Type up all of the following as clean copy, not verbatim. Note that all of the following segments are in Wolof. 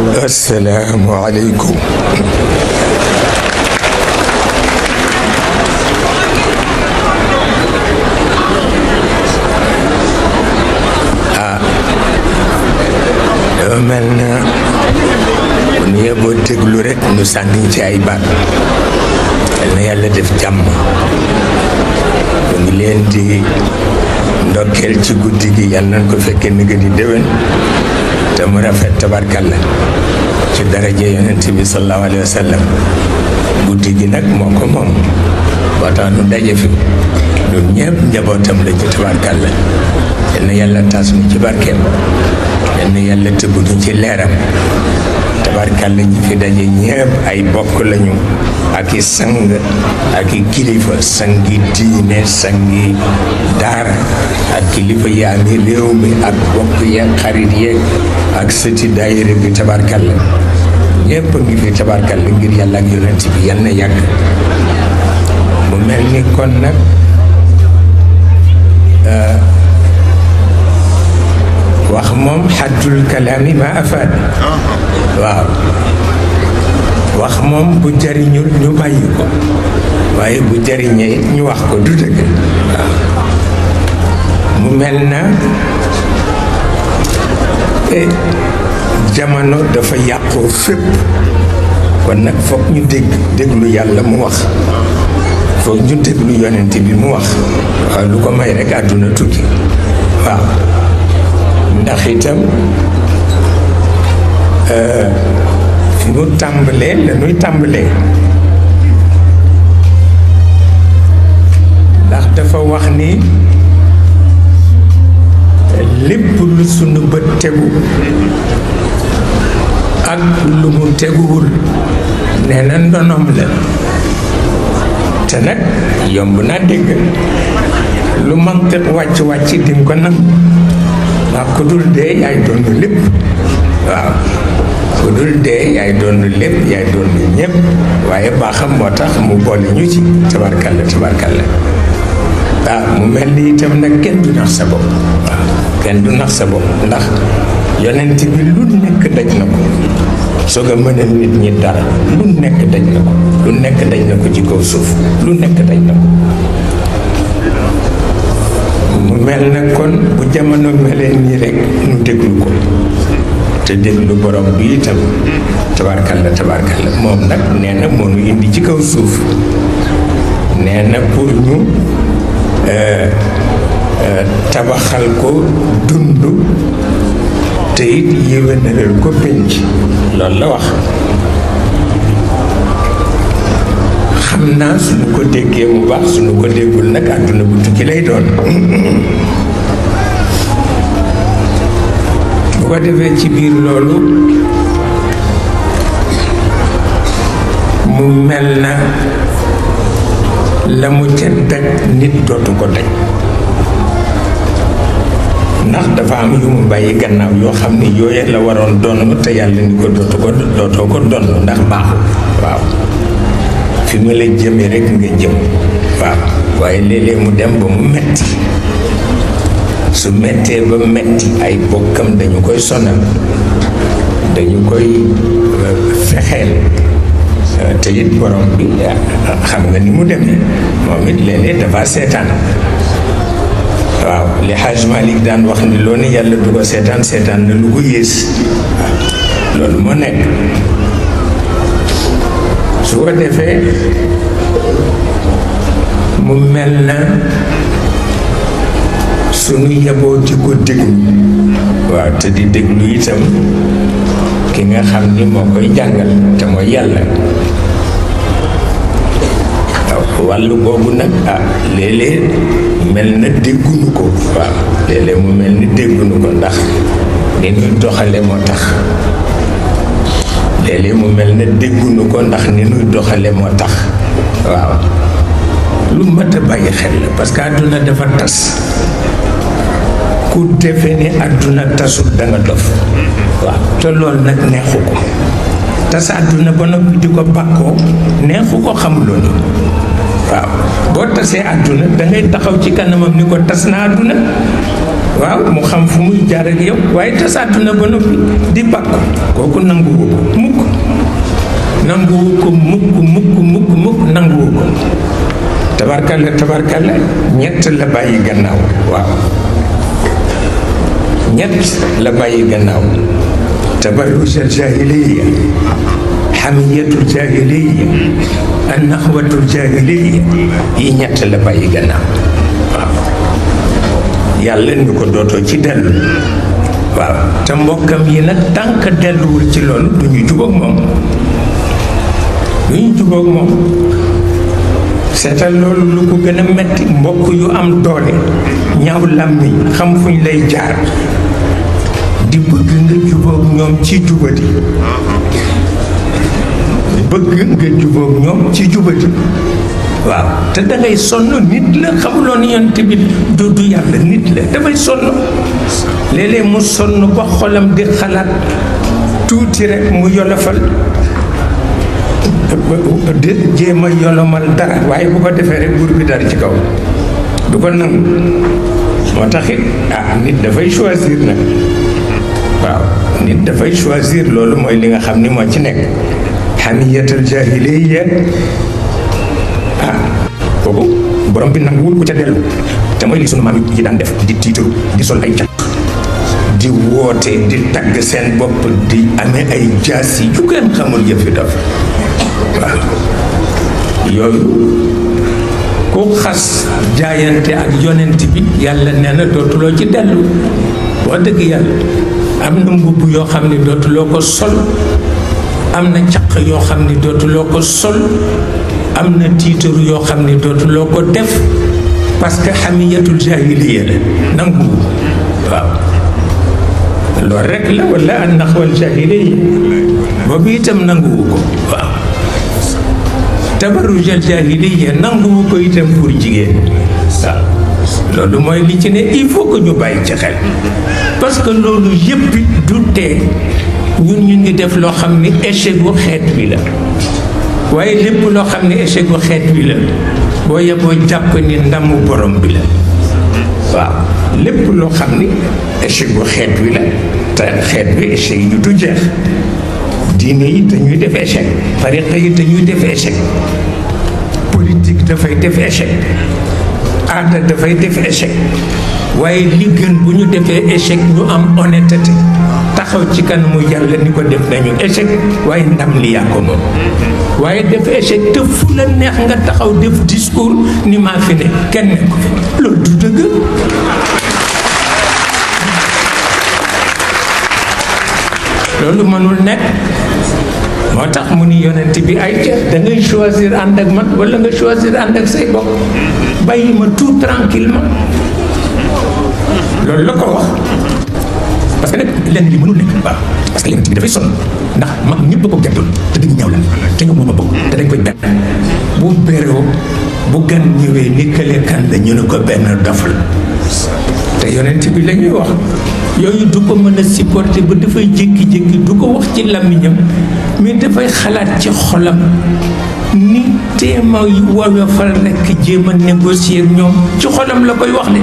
السلام عليكم. mel na nu yeboo déglu rek nu sànni ci ay baat yal na yàlla def jàmm. mu ngi leen di ndokkeel ci guddi gi, yal nañ ko fekkee ni nga di déwén te mu rafet tabarkalla ci daraja yonent bi sallallahu alayhi wa sallam. guddi gi nag moo ko moom boo tax nu daje fi ñun ñëpp njabootam la ci tabarkalla. yal na yàlla tas nu ci barkeem, yal na yàlla tëbb nu ci leeram tabarkalla. ñi fi daje ñëpp ay bokk lañu ak i sang ak i kilifa, sangi diine, sangi daara ak kilifa yaa mi réew mi ak bokk yeeg xarit yeeg ak sëti daayira bi tabarkalla. ñëpp ngi fi tabarkalla ngir yàlla ak yonent bi yal na yàgg. mu mel ni kon nag wax moom xaddul kalaami ma afaad. waaw wax moom bu jariñul ñu bàyyi ko, waaye bu jariñee it ñu wax ko, du dëgg. waaw mu mel na jamono dafa yàqoo fépp, kon nag foog ñu déglu yàlla mu wax, foog ñu déglu yonent bi mu wax. waaw lu ko may rek àdduna tukki. waaw ndax itam fi mu tàmbalee la nuy tàmbalee, ndax dafa wax ni lépp lu sunu bët tegu ak lu mu teguwul nee na ndonom la. te nag yomb naa dégg, lu mantiq wàcc di nga ko nangu, ndax ku dul dee yaay doon lépp. waaw ku dul dee yaay doon lépp, yaay doon ñëpp, waaye baaxam moo tax mu boole ñu ci tabarkalla tabarkalla. mu mel ni itam nag kenn du nax sa bopp. waaw kenn du nax sa bopp, ndax yonent bi lu nekk daj na ko soog a mën a nit ñi dara. lu nekk daj na ko, lu nekk daj na ko ci kaw suuf, lu nekk daj na ko. mu mel na kon bu jamono melee nii rek nu déglu ko te déglu borom bi itam tabarkalla tabarkalla. moom nag nee na moo nu indi ci kaw suuf, nee na pour ñu tabaxal ko dund te it yéwénalal ko pénc, loolu la wax. xam naa suñu ko déggee mu baax, suñu ko déggul nag àdduna bu tukki lay doon. bu ko defee ci biir loolu mu mel na la mu ca daj nit dootu ko daj, ndax dafa am yu mu bàyyi gannaaw yoo xam ni yooye la waroon donn te yàlla ni ko dootoo ko donn ndax baaxul. waaw fi ma la jëmee rek nga jëm. waaw waaye léeg-léeg mu dem ba mu metti, su mettee ba metti ay bokkam dañu koy sonal, dañu koy fexeel. te it borom bi xam nga ni mu demee, moom it léeg-léeg dafa seetaan. waaw li Hajj Malik daan wax ni loo ne yàlla du ko seetaan, seetaan na lu ko yées. waaw loolu moo nekk. su ko defee mu mel na sunu yeboo di ko déglu. waaw te di déglu itam ki nga xam ni moo koy jàngal te mooy yàlla. waaw wàllu boobu nag léeg-léeg mel na déggunu ko. waaw léeg-léeg mu mel ni déggunu ko, ndax ni nuy doxale moo tax. léeg-léeg mu mel na déggunu ko ndax ni nuy doxale moo tax. waaw lu mat a bàyyi xel la, parce que àdduna dafa tas. ku defe ni àdduna tasul da nga dof. waaw te loolu nag neexu ko. tas àdduna ba noppi di ko bàkkoo neexu ko, xamuloo ni. waaw boo tasee àdduna dangay taxaw ci kanamam ni ko tas na àdduna. waaw mu xam fu muy jaar ak yow, waaye tas àdduna ba noppi di bàkku kooku nanguwu ko mukk nanguwu ko mukk nanguwu ko tabarkalla ñett la bàyyi gannaaw waaw ñett la bàyyi gannaaw tabarruj al jahiliya hamiyatul jahiliya an naxwatul jahiliya yi ñett la bàyyi gannaaw waaw yàlla ni ko dootoo ci dellu waaw te mbokkam yi nag tànk delluwul ci loolu du ñu jubóog moom seetal loolu lu ko gën a metti mbokk yu am doole ñaaw làmmiñ xam fuñ lay jaar di bëgg nga jubóog ñoom ci jubati waaw te dangay sonn nit la xamuloon yonent bi du yàlla nit la dafay sonn léeg-léeg mu sonn ba xolam di xalaat tuuti rek mu yolofal di jéem a yolomal dara waaye bu ko defee rek buur bi dara ci kaw du ko nangu moo taxit nit dafay choisir nag waaw nit dafay choisir loolu mooy li nga xam ni moo ci nekk hamiyatul jahiliya kooku borom bi nanguwul ku ca dellu te mooy li sunu maam yi daan def di tiitaru di sol ay cat di woote di tagg seen bopp di amee ay jaas yi yu kenn xamul yëf yu daf waaw yooyu ku xas jaayante ak yonent bi yàlla nee na dootuloo ci dellu wax dëgg yàlla am na mbubb yoo xam ne dootuloo ko sol am na caq yoo xam ne dootuloo ko sol am na tiitaru yoo xam ne dootuloo ko def parce que hamiyatul jahiliya la nangu waaw loolu rek la wala an naxwal jahiliya boobu itam nanguwu ko waaw tabarrujal jahiliya nanguwu ko itam pour jigéen waaw loolu mooy li ci ne il faut que ñu bàyyi ci xel parce que loolu yëpp du tee ñun ñu ngi def loo xam ni échec bu xeet wi la waaye lépp loo xam ne échec bu xeet wi la boo yeboo jàpp ni ndamu borom bi la waaw lépp loo xam ni échec bu xeet wi la te xeet bi échec yi du jeex diine yi dañuy def échec tariqa yi dañuy def échec politique dafay def échec aada dafay def échec waaye li gën bu ñu defee échec ñu am honnêteté taxaw ci kanamu yàlla ni ko def nañu échec waaye ndam li yaa ko moom waaye def échec te fu la neex nga taxaw def discours ni maa fi ne kenn ne ko fi loolu du dëgg loolu mënul nekk moo tax mu ni yonent bi ay da ngay choisir ànd ak man wala nga choisir ànd ak say bokk bàyyi ma tout tranquillement loolu la ko wax parce que nag lenn li mënul nekk waaw parce que yonent bi dafay sonn ndax mag ñëpp ko jàppul te dañu ñaaw la te ñoom moom a bokk te dañ koy benn bu béréw bu gan ñëwee ni kële kan la ñu ne ko benn dof la te yonent bi la ñuy wax yooyu du ko mën a supporter ba dafay jékki-jékki du ko wax ci làmmiñam mais dafay xalaat ci xolam ni téema woyofal rekk jéem a négocier ak ñoom ci xolam la koy wax de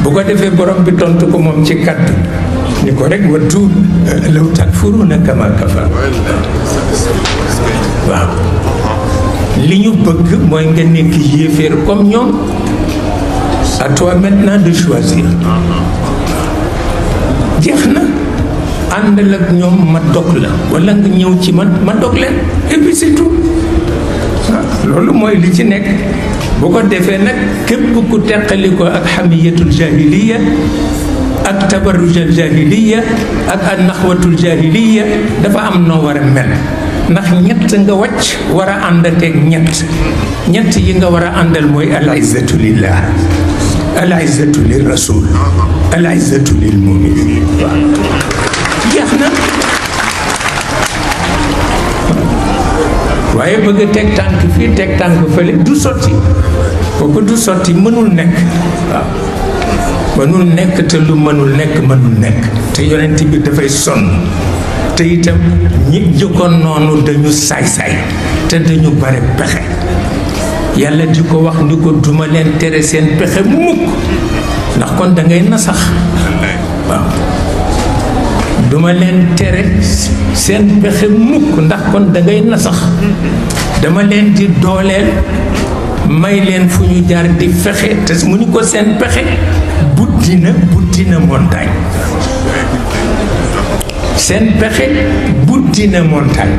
bu ko defee borom bi tontu ko moom ci kàddu ni ko rek waddu law takfuruuna kama kafar waaw li ñu bëgg mooy nga nekk yéeféer comme ñoom à toi maintenant de choisir jeex na àndal ak ñoom ma dog la wala nga ñëw ci man ma dog leen et puis c'est tout loolu mooy li ci nekk bu ko defee nag képp ku teqali ko ak hamiyatul jahiliya ak tabarrujal jahiliya ak an naxwatul jahiliya dafa am noo war a mel ndax ñett nga wàcc war a àndateeg ñett yi nga war a àndal mooy al izzatu lillah al izzatu lir rasul al izzatu lil muminin waaw jeex na waaye bëgg a teg tànk fii teg tànk fële du sotti kooku du sotti mënul nekk waaw mënul nekk te lu mënul nekk te yonent bi dafay sonn te itam ñi jëkkoon noonu dañu saay-saay te dañu bare pexe yàlla di ko wax ni ko duma leen tere seen pexe mukk ndax kon da ngay nasax waaw duma leen tere seen pexe mukk ndax kon da ngay nasax dama leen di dooleel may leen fu ñu jaar di fexe te mu ni ko seen pexe buddi na montagne seen pexe buddi na montagne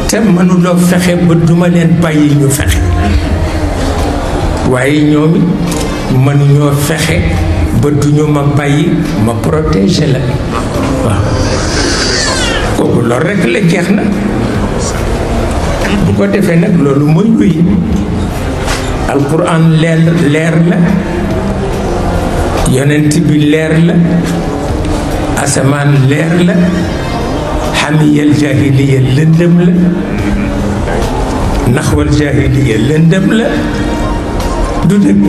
te mënuloo fexe ba duma leen bàyyi ñu fexe waaye ñoom it mënuñoo fexe ba duñu ma bàyyi ma protéger la waaw kooku loolu rekk la jeex na bu ko defee nag loolu mooy wéy alquran leer la yonent bi leer la asamaan leer la xamiyal jaahiliya lëndëm la naxwal jaahiliya lëndëm la du dëgg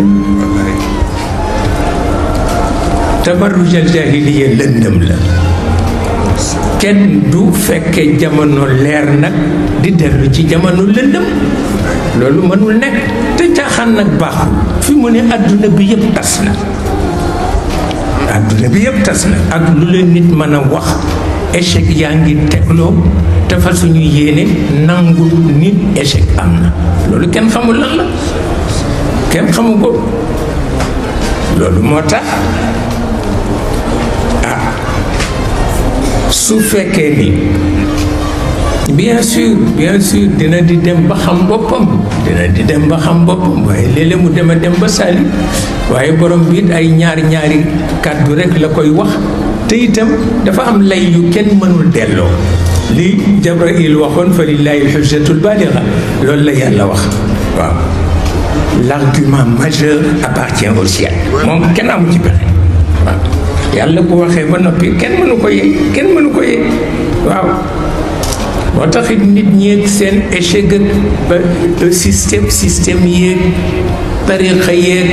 tabarrujal jaahiliya lëndëm la kenn du fekke jamono leer nag di dellu ci jamono lëndëm loolu mënul nekk te caaxaan nag baaxul fi mu ne adduna bi yëpp tas na adduna bi yëpp tas na ak lu leen nit mën a wax échec yaa ngi tegloo te fa suñu yéene nangul nit échec am na loolu kenn xamul lan la kenn xamu ko loolu moo tax su fekkee ni bien sûr dina di dem ba xam boppam waaye léeg-léeg mu dem ba sali waaye borom bi ay ñaari kàddu rekk la koy wax te itam dafa am lay yu kenn mënul delloo li Jabraïl waxoon fa lillahi alhujjatul baligha loolu la yàlla wax waaw l'argument majeur appartient au ciel moom kenn amu ci pexe waaw yàlla bu waxee ba noppi kenn mënu ko yee waaw moo taxit nit ñeeg seen échec ak ba système yéeg tariqa yéeg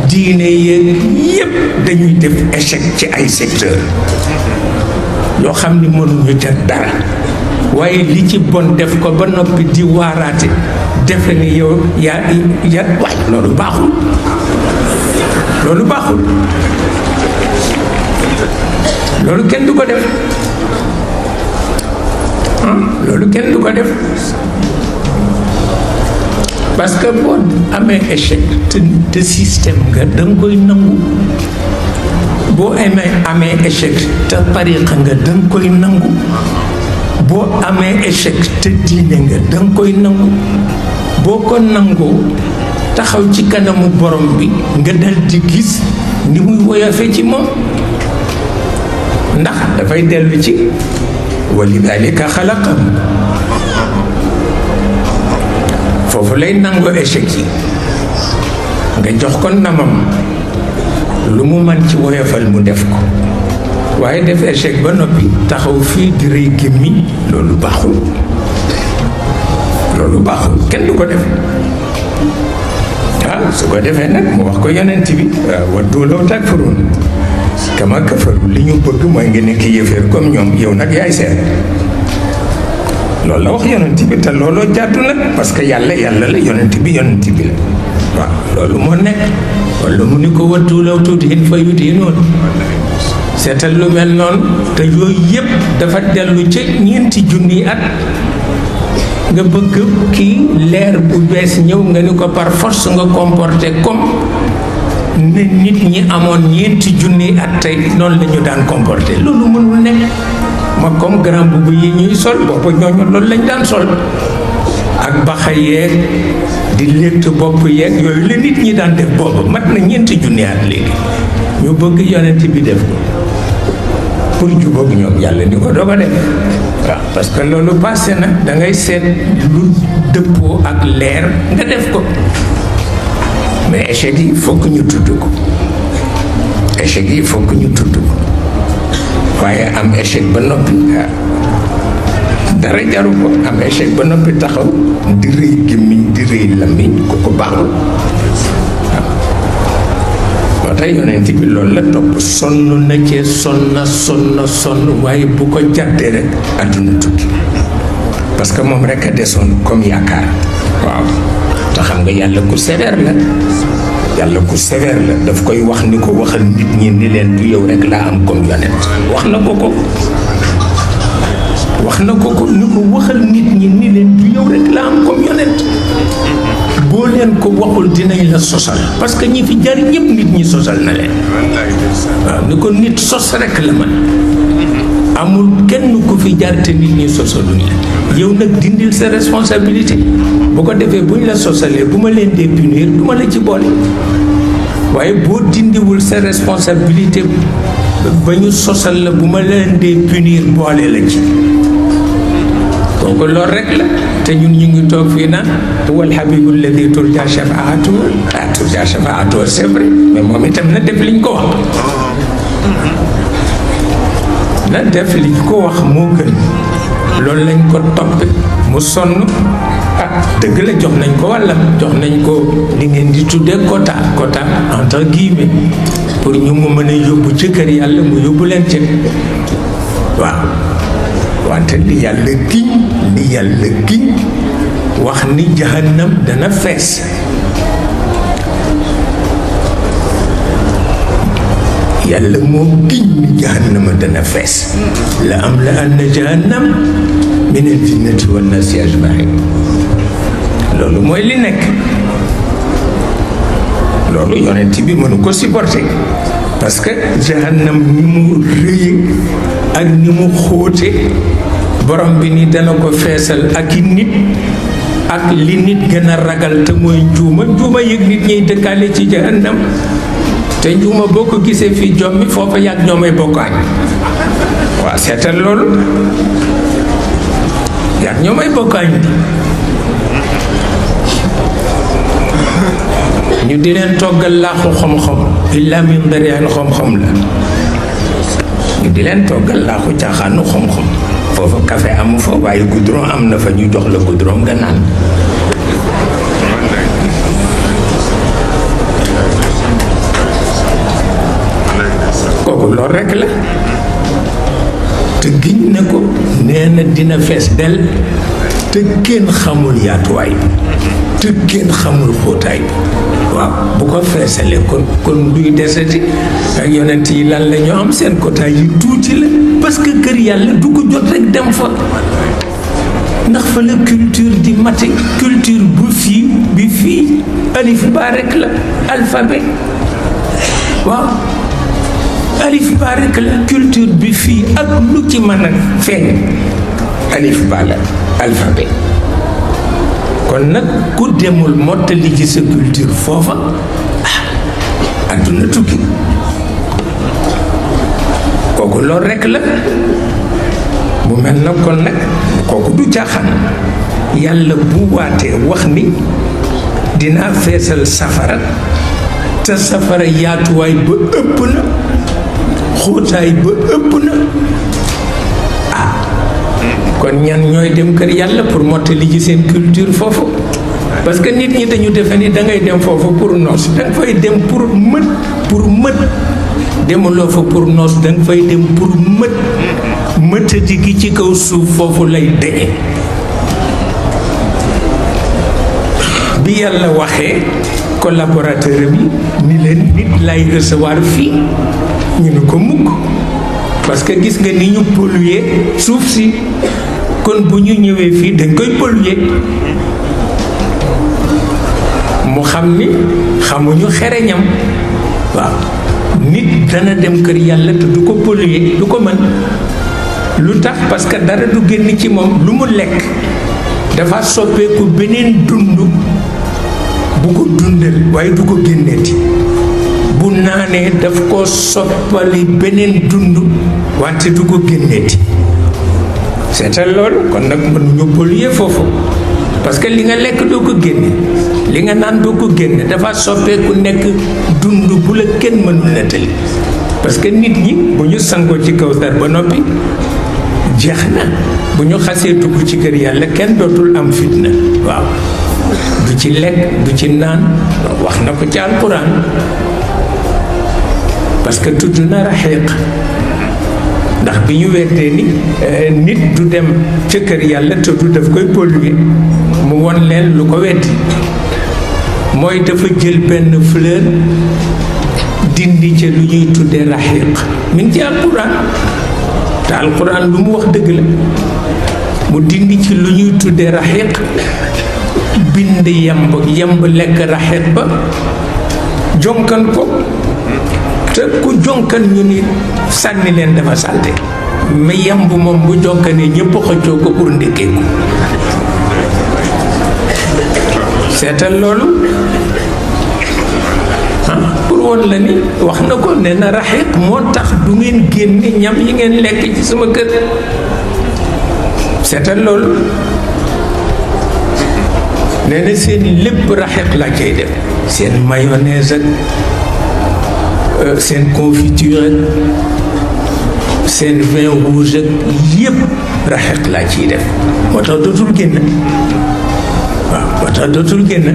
diine yéeg yépp dañuy def échec ci ay secteur yoo xam ni mënuñu ca dara waaye li ci bon def ko ba noppi di waaraate defe ni yow yaa waay loolu baaxul loolu kenn du ko def parce que boo amee échec te système nga da nga koy nangu boo amee échec te tariqa nga da nga koy nangu boo amee échec te diine nga da nga koy nangu boo ko nangoo taxaw ci kanamu borom bi nga dal di gis ni muy woyofee ci moom ndax dafay dellu ci walidalika xalaqam foofu lay nangoo échec yi nga jox ko namam lu mu man ci woyofal mu def ko waaye def échec ba noppi taxaw fii di rëy gémmi loolu baaxul kenn du ko def su ko defee nag mu wax ko yonent bi waddu law takfuruun kama kafaru li ñu bëgg mooy nga nekk yëfeer comme ñoom yow nag yaay seet loolu la wax yonent bi te looloo jàddu nag parce que yàlla la yonent bi la waaw loolu moo nekk wala mu ni ko waddu law tudhinu fa yudhinuun seetal lu mel noonu te yooyu yëpp dafa dellu ci ñeenti junniy at nga bëgg kii leer bu bees ñëw nga ni ko par force nga comporté comme ne nit ñi amoon ñeenti junniy at tey noonu la ñu daan comporté loolu mënul nekk ma comme grand boubou yi ñuy sol boobu ñooñu loolu lañ daan sol ak baxa yeeg di létt bopp yeeg yooyu la nit ñi daan def boobu mat na ñeenti junniy at léegi ñu bëgg yonent bi def ko pour jubóog ñoom yàlla ni ko doog a def waaw parce que loolu passé na da ngay seet lu dëppoo ak leer nga def ko mais échec yi fokk ñu tudd ko waaye am échec ba noppi dara jaru ko am échec ba noppi taxaw di rëy gémmiñ di rëy làmmiñ ko baaxul moo tax yonent bi loolu la topp sonn na cee sonn waaye bu ko jàddee rek àdduna tukki parce que moom rek a desoon comme yaakaar waaw te xam nga yàlla ku sévère la, yàlla ku sévère la, daf koy wax ni ko waxal nit ñi ni leen du yow rek laa am comme yonent. wax na ko ko ni ko waxal nit ñi ni leen du yow rek laa am comme yonent. boo leen ko waxul dinañ la sosal, parce que ñi fi jar ñëpp nit ñi sosal na leen. waaw ni ko nit sos rek la man, amul kenn ku fi jar te nit ñi sosaluñ la. yow nag dindil sa responsabilité, bu ko defee buñ la sosalee bu ma leen dee punir du ma la ci boole. waaye boo dindiwul sa responsabilité ba ñu sosal la bu ma leen dee punir boole la ci. kooku loolu rek la. te ñun ñu ngi toog fii naan wal habibu alladi turja shafaatu turja shafaatu c'est vrai, mais moom itam na def liñ ko wax. na def liñ ko wax moo gën. loolu lañ ko toppe mu sonn. dëgg la jox nañ ko wàllam, jox nañ ko li ngeen di tuddee quota entre guillemets pour ñu mu mën a yóbbu ci kër yàlla mu yóbbu leen ci. waaw wante li yàlla giñ wax ni jahannam dana fees. yàlla moo giñ ni jahannama dana fees. la am la anna jahannam min al jinnati wan naasi ajmain. loolu mooy li nekk. loolu yonent bi mënu ko supporter, parce que jahannam ni mu rëye ak ni mu xóote, borom bi ni dana ko feesal ak i nit, ak li nit gën a ragal te mooy njuuma yëg nit ñiy dëkkaale ci jahannam. te njuuma boo ko gisee fii jommi foofa yàgg ñoomay bokkaañ. waaw seetal loolu, yàgg ñoomay bokkaañ bi. ñu di leen toggal laaxu xam-xam illa min dariyaan xam-xam la. ñu di leen toggal laaxu caaxaanu xam-xam. foofu café amu fa, waaye goudron am na fa, ñu jox la goudron nga naan. kooku loolu rekk la. te giñ na ko nee na dina fees del, te kenn xamul yaatuwaay bi, te kenn xamul xóotaay bi. waaw bu ko feesalee kon duy desati. ak yonent yi lan la ñu am, seen quota yi tuuti la, parce que kër yàlla du ko jot rek dem fa. ndax fa la culture di mate. culture bi fii alif ba rek la, alphabet. waaw alif ba rek la culture bi fii, ak lu ci mën a feeñ alif ba la, alphabet. kon nag ku demul mottali ci sa culture foofa adduna tukki. kooku loolu rekk la. mu mel na kon nag kooku du caaxaan. yàlla bu waatee wax ni dinaa feesal safara, te safara yaatuwaay ba ëpp na, xóotaay ba ëpp na. kon ñan ñooy dem kër yàlla pour mottali ci seen culture foofu? parce que nit ñi dañu defe ni da ngay dem foofu pour noos, da nga fay dem pour mët. demuloo fa pour noos, da nga fay dem pour mëtadi gi ci kaw suuf foofu lay deñe. bi yàlla waxee collaborateur bi ni leen nit lay recevoir fii, ñu ne ko mukk, parce que gis nga ni ñu polluer suuf si, kon bu ñu ñëwee fii dañ koy polluer. mu xam ni xamuñu xereñam. waaw nit dana dem kër yàlla te du ko polluer, du ko mën. lu tax? parce que dara du génn ci moom. lu mu lekk dafa soppeeku beneen dund bu ko dundal, waaye du ko génneeti. bu naanee daf ko soppali beneen dund wante du ko génneeti. seetal loolu. kon nag mënuñu polluer foofu, parce que li nga lekk doo ko génne, li nga naan doo ko génne, dafa soppeeku nekk dund bu la kenn mënul nettali. parce que nit ñi bu ñu sangoo ci Kawsar ba noppi jeex na. bu ñu xasee dugg ci kër yàlla kenn dootul am fitna. waaw du ci lekk du ci naan. wax na ko ci alquran, parce que tudd na raxiq. ndax bi ñu weddee ni nit du dem ca kër yàlla te du daf koy polluer, mu won leen lu ko weddi. mooy dafa jël benn fleur dindi ca lu ñuy tuddee raxiq mi ngi ci alquran te alquran lu mu wax dëgg la mu dindi ci lu ñuy tuddee raxiq bind yemb lekk raxiq ba jonkan ko te ku jonkan ñu ni sànni leen dafa salte mais yemb moom bu jonkanee ñëpp xëccoo ko pour ndékkee ko seetal loolu pour woon la ni wax na ko nee na raxiq moo tax du ngeen génne ñam yi ngeen lekk ci sama kër seetal loolu nee na seen lépp raxiq la cay def seen mayonnaise ak seen confiture ak seen vin rouge ak yépp raxiq laa ciy def moo tax dootul génn waaw moo tax dootul génn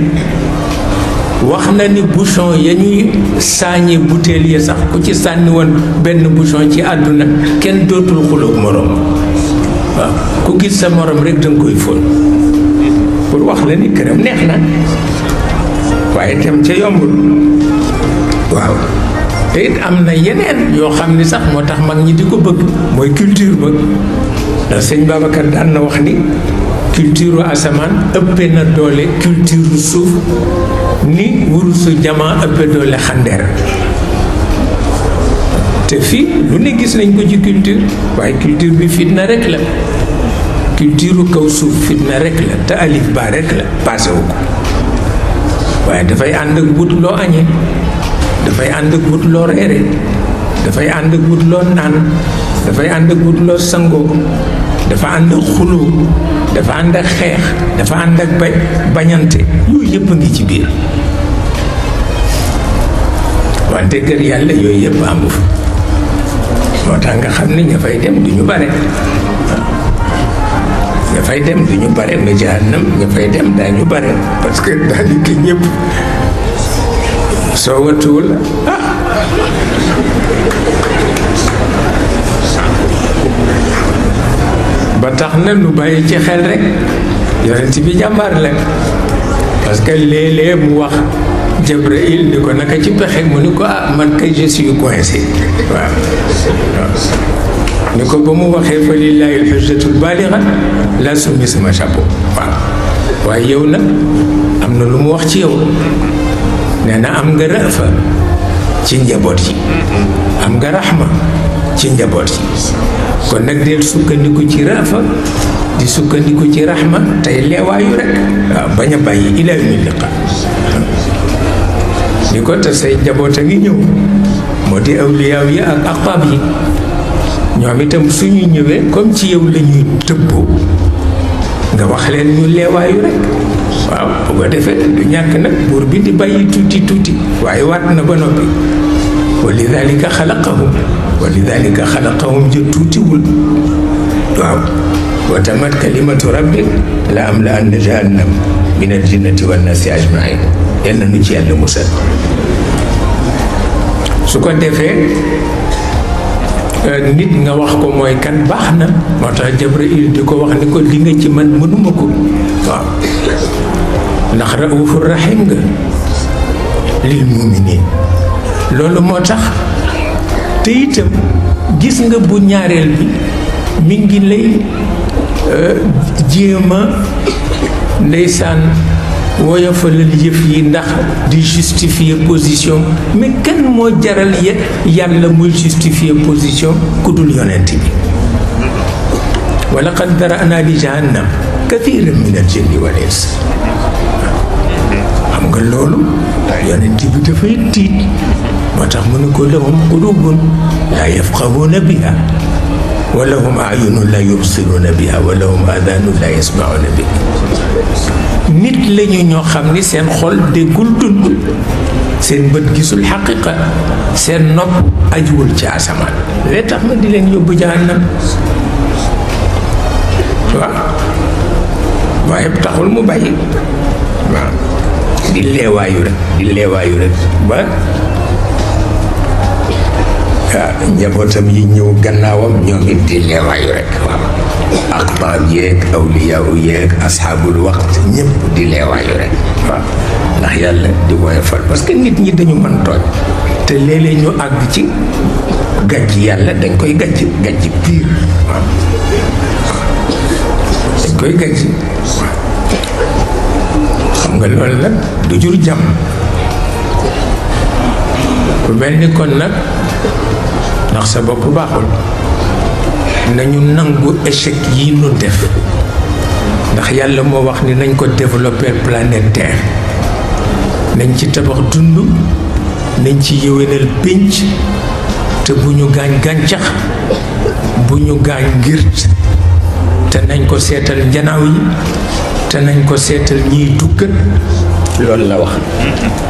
wax na ni bouchon ya ñuy sàññi butéel ya sax ku ci sànni woon benn bouchon ci àdduna kenn dootul xuloog moroom waaw ku gis sa morom rek danga koy fóon pour wax la ni këram neex na waaye tam ca yombul waaw te it am na yeneen yoo xam ni sax moo tax mag ñi di ko bëgg mooy culture ba ndax sëñ Babacar daan na wax ni culture asamaan ëppee na doole culture suuf ni wurusu jamaa ëppee doole xandeer te fii lu ne gis nañ ko ci culture waaye culture bi fitna rek la culture kaw suuf fitna rek la te alif ba rek la passé wu ko waaye dafay ànd ak wut loo añee dafay ànd ak wut loo reere dafay ànd ak wut loo naan dafay ànd ak wut loo sangoo dafa ànd ak xuloo dafa ànd ak xeex dafa ànd ak bañante yooyu yëpp a ngi ci biir wante kër yàlla yooyu yëpp amu fa moo tax nga xam ne ña fay dem du ñu bare ña fay dem du ñu bare mais jahannam ña fay dem daañu bare parce que daanaka ñëpp soo watuwul ba tax na lu bàyyi ci xel rek yonent bi jàmbaar la parce que léeg-léeg mu wax Jibril ni ko naka ci pexe mu ni ko man kay je suis coincé waaw ni ko ba mu waxee fa lillahi alxujjatul baaliga la summi sama chapeau waaw waaye yow nag am na lu mu wax ci yow nee na am nga rëfa ci njaboot yi am nga raxma ci njaboot yi kon nag del sukkandiku ci rëfa di sukkandiku ci raxma tey leewaayu rek waaw bañ a bàyyi ila yawmi liqa ni ko te say njaboot a ngi ñëw moo di awliyaaw yi ak aqtaab yi ñoom itam suñu ñëwee comme ci yow la ñuy tëbboo nga wax leen ñu leewaayu rek waaw bu ko defee du ñàkk nag buur bi di bàyyi tuuti tuuti waaye waat na ba noppi wa lidalika xalaqahum ja tuutiwul waaw wa tamat kalimatu rabbik la am la anna jahannam min al jinnati wan nasi ajmain yal na nu ci yàlla musal su ko defee nit nga wax ko mooy kan baax na moo tax Jibril di ko wax ni ko li nga ci man mënuma ko waaw ndax raufur rahim nga lil muminin loolu moo tax te itam gis nga bu ñaareel bi mi ngi lay jéema ndeysaan woyofalal yëf yi ndax di justifier position mais kan moo jaral yàlla muy justifier position ku dul yonent bi wa laqad dara'na li jahannam kathiran min al jinni wal ins xam nga loolu yonent bi dafay tiit moo tax mu ne ko lahum qulubun la yafqahuna biha wa lahum a'yunun la yubsiruna biha wa lahum adhanun la yasma'una biha nit lañu ñoo xam ni seen xol déggul dund seen bët gisul xaqiqa seen nopp ajuwul ci asamaan lee tax ma di leen yóbbu jahannam waaw waaye taxul mu bàyyi waaw di leewaayu rek ba njabootam yi ñëw gannaawam ñoom it di leewaayu rek waaw aqtaab yeeg awliyaa yeeg asxaabul waqt ñëpp di leewaayu rek waaw ndax yàlla di woyofal parce que nit ñi dañu mën tooñ te léeg-léeg ñu àgg ci gàjj yàlla dañ koy gàjj piir waaw dañ koy gàjj xam nga loolu nag du jur jàmm ku mel ni kon nag ndax sa bopp baaxul nañu nangu échec yi nu def ndax yàlla moo wax ni nañ ko développer planète Terre nañ ci tabax dund nañ ci yéwénal pénc te bu ñu gaañ gàncax bu ñu gaañ ngirt te nañ ko seetal njanaaw yi te nañ ko seetal ñiy duggat loolu la wax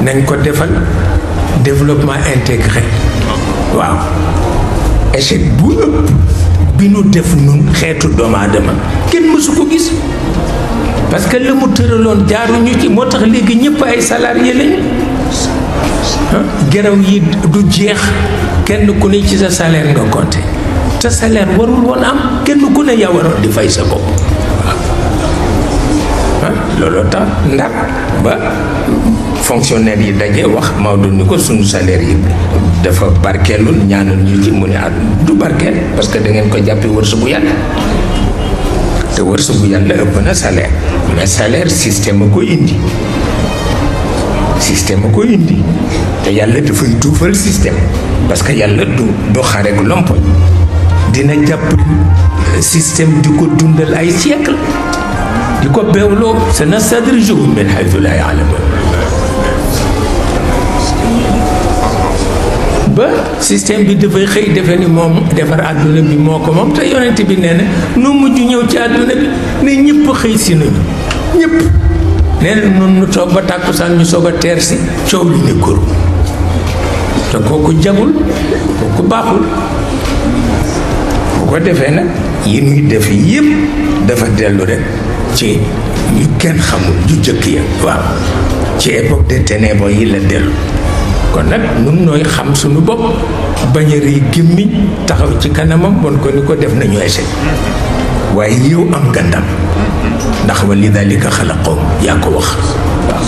nañ ko defal développement intégré waaw échec bu ëpp bi nu def nun xeetu doomu aadama kenn mësu ko gis parce que la mu tëraloon jaaruñu ci moo tax léegi ñëpp ay salarié lañu geraw yi du jeex kenn ku ne ci sa salaire nga compté te salaire warul woon am kenn ku ne yaa waroon di fay sa bopp waaw looloo tax ndax ba fonctionnaire yi daje wax Maodo ni ko sunu salaire yi dafa barkeelul ñaanal ñu ci mu ne at du barkeel parce que da ngeen ko jàppee wërsëgu yàlla te wërsëgu yàlla ëpp na salaire mais salaire système a ko indi te yàlla dafay duufal système parce que yàlla du xare gu lompoñ dina jàpp système di ko dundal ay siècle di ko beewloo sanastadrijuhum min haythu laa ya'lamuun ba système bi dafay xëy defe ni moom defar àdduna bi moo ko moom te yonent bi nee na nu mujj ñëw ci àdduna bi ne ñëpp xëy si nañu ñëpp nee na nun nu toog ba tàkkusaan ñu soog a teer si coow li ne kur te kooku jagul kooku baaxul bu ko defee nag yi nuy def yëpp dafa dellu rek ci ñu kenn xamul ju jëkk ya waaw ci époque des ténèbres yi la dellu kon nag nun nooy xam suñu bopp bañ a rëy gémmiñ taxaw ci kanamam bon ko ni ko def nañu échec waaye yow am nga ndam ndax wa lidalika xalaqahum yaa ko wax waaw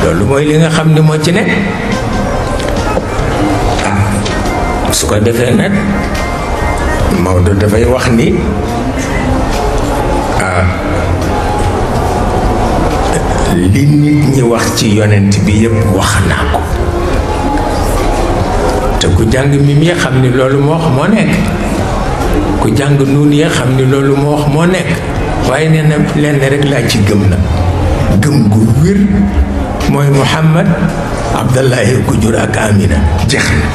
loolu mooy li nga xam ni moo ci nekk su ko defee nag Maodo dafay wax ni li nit ñi wax ci yonent bi yépp wax naa ko te ku jàng mi mi xam ni loolu moo wax moo nekk ku jàng nuun yi xam ni loolu moo wax moo nekk waaye nee na lenn rek laa ci gëm na gëm gu wér mooy Muhammad Abdallahi ku jur ak Amina jeex na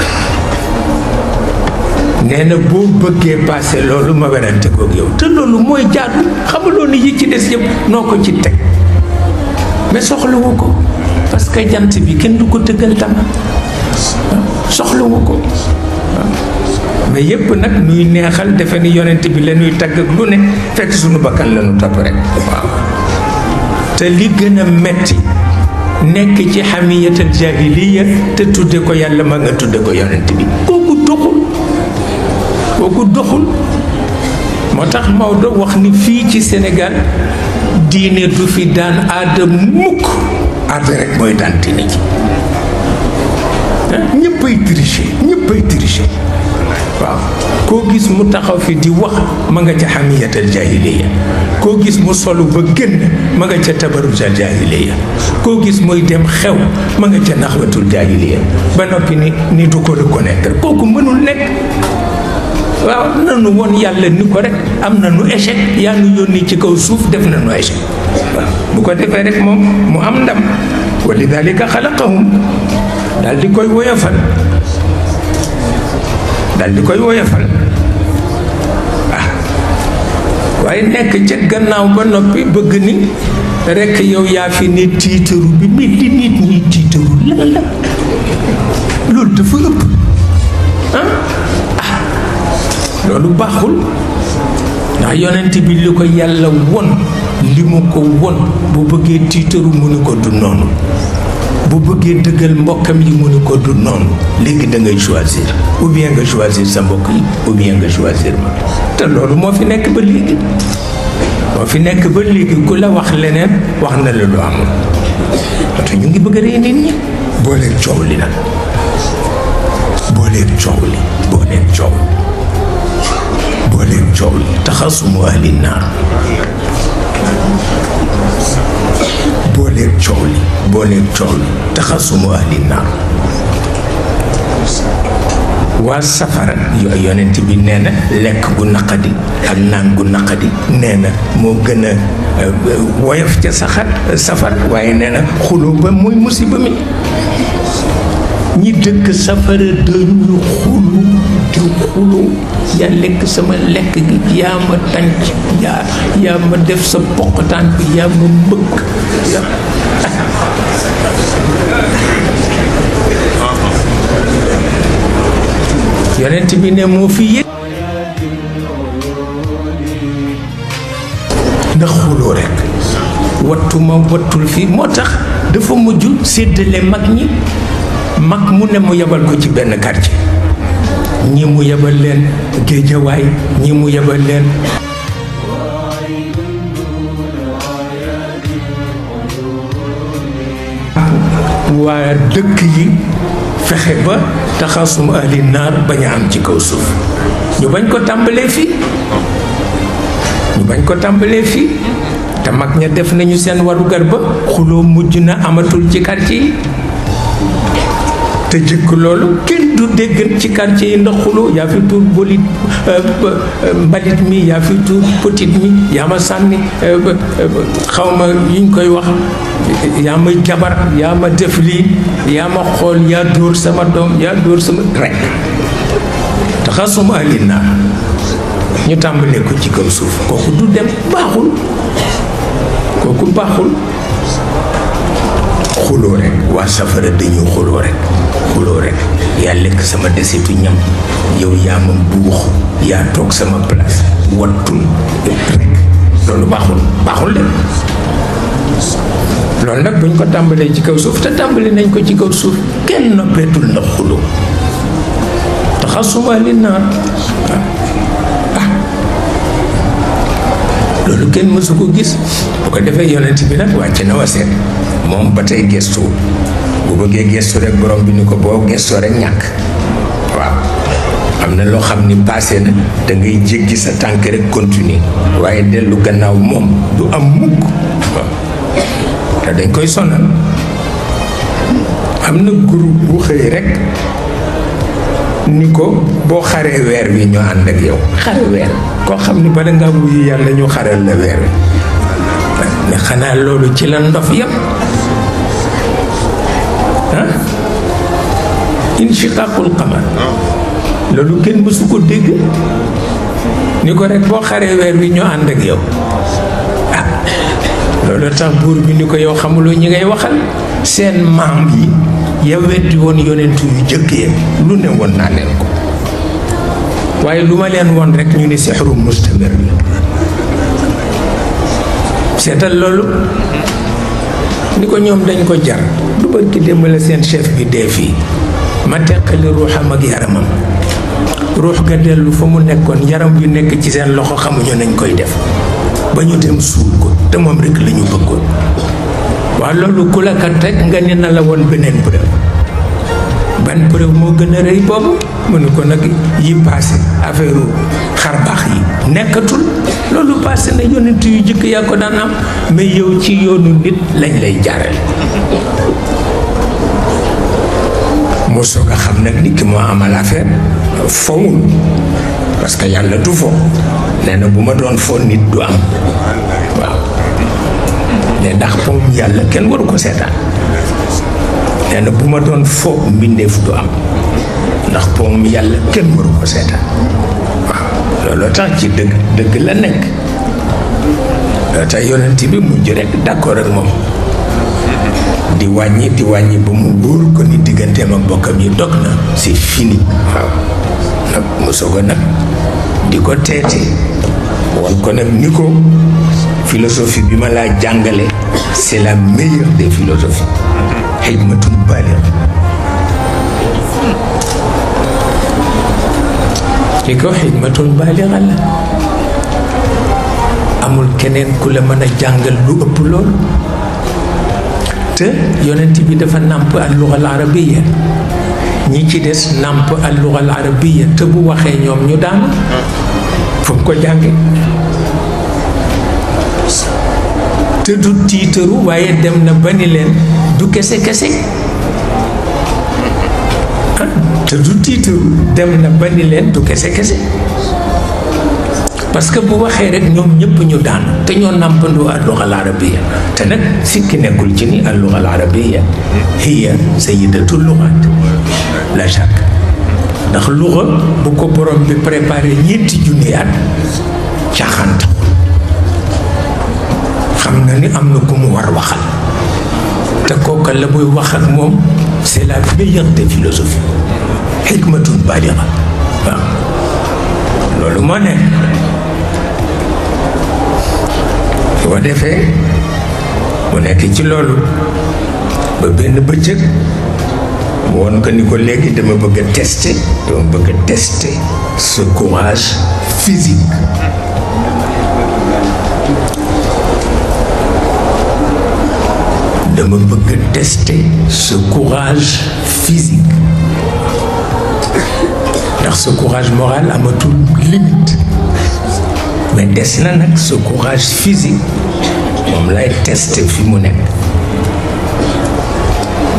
nee na boo bëggee passé loolu ma werante koog yow te loolu mooy jaadu xamuloo ni yi ci des yëpp noo ko ci teg mais soxlawu ko parce que jant bi kenn du ko tëggal tama soxlawu ko mais yépp nag nuy neexal defe ni yonent bi la ñuy tagg ak lu ne fekk suñu bakkan la ñu topp rek waaw te li gën a metti nekk ci xamiyatal jahiliya te tudde ko yàlla ma nga tudde ko yonent bi kooku doxul moo tax Maodo wax ni fii ci Sénégal diine du fi daan aada mukk aada rek mooy daan diine ji ñëppay tricher waaw koo gis mu taxaw fi di wax ma nga ca xamiyatal jahiliya koo gis mu solu ba génn ma nga ca tabarujal jahiliya koo gis muy dem xew ma nga ca naxwatul jahiliya ba noppi ni du ko reconnaître kooku mënul nekk waaw nanu woon yàlla ni ko rek am na nu échec yaa nu yónni ci kaw suuf def na nu échec waaw bu ko defee rek moom mu am ndam wa lidalika xalaqahum daal di koy woyofal waaye nekk ca gannaaw ba noppi bëgg ni rek yow yaa fi ne tiitaru bi mais li nit ñi tiitaru lan la loolu dafa ëpp loolu baaxul ndax yonent bi li ko yàlla won li mu ko won bu bëggee tiitaru mu ni ko du noonu bu bëggee dëggal mbokkam yi mu ne ko du noonu léegi da ngay choisir ou bien nga choisir sa mbokk yi ou bien nga choisir ma te loolu moo fi nekk ba léegi moo fi nekk ba léegi ku la wax leneen wax na la lu amul te ñu ngi bëgg a rey nit ñi booleeg coow li nag booleeg coow li booleeg coow booleeg coow li taxasumu ahli naar booleeg coow li booleeg coow li taxasumu ahli naar waa safara yonent bi nee na lekk gu naqadi ak naan gu naqadi nee na moo gën a woyof ca safar waaye nee na xuloo ba muy musiba mi ñi dëkk safara dañu xulu di xulu yaa lekk sama lekk gi yaa ma tànc yaa ma def sa poqataan bi yaa ma mbëkk yonent bi ne moo fi yëg ndax xuloo rekk wattuma wattul fii moo tax dafa mujj séddale mag ñi mag mu ne mu yebal ko ci benn quartier ñi mu yebal leen Géejawaay ñi mu yebal leen waa dëkk yi fexe ba taxasum ahli naar bañ a am ci kaw suuf ñu bañ ko tàmbalee fii ñu bañ ko tàmbalee fii te mag ña def nañu seen warugar ba xuloo mujj na amatul ci quartier yi te jëkk loolu kenn du dégg ci quartier yi ndax xuloo yaa fi tuur bolit mbalit mi yaa fi tuur petit mi yaa ma sànni xawma yuñ koy wax yaa ma jabar yaa ma def lii yaa ma xool yaa dóor sama doom yaa dóor sama rek taxasum ahli naar ñu tàmbalee ko ci kaw suuf kooku du dem baaxul kooku baaxul xuloo rek waa safara dañuy xuloo rek yaa lekk sama desitu ñam yow yaa ma buux yaa toog sama place wattul rek loolu baaxul de loolu nag buñ ko tàmbalee ci kaw suuf te tàmbali nañ ko ci kaw suuf kenn noppeetul na xuloo taxasum ahli naar loolu kenn mësu ko gis bu ko defee yonent bi nag wàcc na waseet moom ba tey gestu bu bëggee gestu rek borom bi ni ko boo gestoo rek ñàkk waaw am na loo xam ni passé na da ngay jéggi sa tànk rek continuer waaye dellu gannaaw moom du am mukk waaw te dañ koy sonal am na groupe bu xëy rek ni ko boo xaree weer wi ñu ànd ak yow xare weer koo xam ni bala ngaa wuyu yàlla ñu xaral la weer wi mais xanaa loolu ci la ndof yëpp ah inshiqaqul qamar loolu kenn mësu ko dégg ni ko rek boo xaree weer wi ñu ànd ak yow ah loolu tax buur bi ni ko yow xamuloo ñi ngay waxal seen maam yi ya weddi woon yonentu yu jëkk yi lu ne woon naa leen ko waaye lu ma leen woon rek ñu ni sixru mustamir la seetal loolu ni ko ñoom dañ ko jar du barki démb la seen chef bi dee fii ma teqali ruuxam ak yaramam ruux ga dellu fa mu nekkoon yaram yu nekk ci seen loxo xamuñu nañ koy def ba ñu dem suul ko te moom rek la ñu bëggoon waaw loolu ku la kat rek nga ne na la woon beneen preuve ban preuve moo gën a rëy boobu mënu ko nag yi passé affaire xar baax yi nekkatul loolu passé na yonent yu jëkk yaa ko daan am mais yow ci yoonu nit lañ lay jaarale moo soog a xam nag ni ki moo amal affaire fowul parce que yàlla du fo nee na bu ma doon fo nit du am waaw ne ndax pom yàlla kenn waru ko seetaan nee na bu ma doon fo mbindeef du am ndax pom yàlla kenn waru ko seetaan waaw looloo tax ci dëgg la nekk te yonent bi mujj rek d'accord ak moom di wàññi ba mu wóor ko ni digganteem ak bokkam yi dog na c'est fini waaw nag mu soog a nag di ko teete won ko nag ni ko philosophie bi ma laa jàngale c'est la meilleure des philosophies xikmatun baaliga li ko xikmatun baaliga la amul keneen ku la mën a jàngal lu ëpp loolu te yonent bi dafa nàmp al-lugha al-arabiyya ñi ci des nàmp al-lugha al-arabiyya te bu waxee ñoom ñu daanu fu mu ko jànge te du tiitaru waaye dem na ba ni leen du kese kese te du tiitaru dem na ba ni leen du kese kese parce que bu waxee rek ñoom ñëpp ñu daan te ñoo nàmpandoo al-lugha al-arabiyya te nag sikki nekkul ci ni al-lugha al-arabiyya hiya sayyidatu lughat la shakk ndax lugha bu ko borom bi préparé ñeenti junni at caaxaan xam na ni am na ku mu war waxal te kooka la muy wax ak moom c'est la meilleure des philosophies hikmatun baligha waaw loolu moo nekk boo defee mu nekk ci loolu ba benn bëccëg mu woon ko ni ko léegi dama bëgg a tester ce courage physique dama bëgg a tester ce courage physique ndax ce courage moral amatul limite mais des na nag ce courage physique moom lay tester fi mu nekk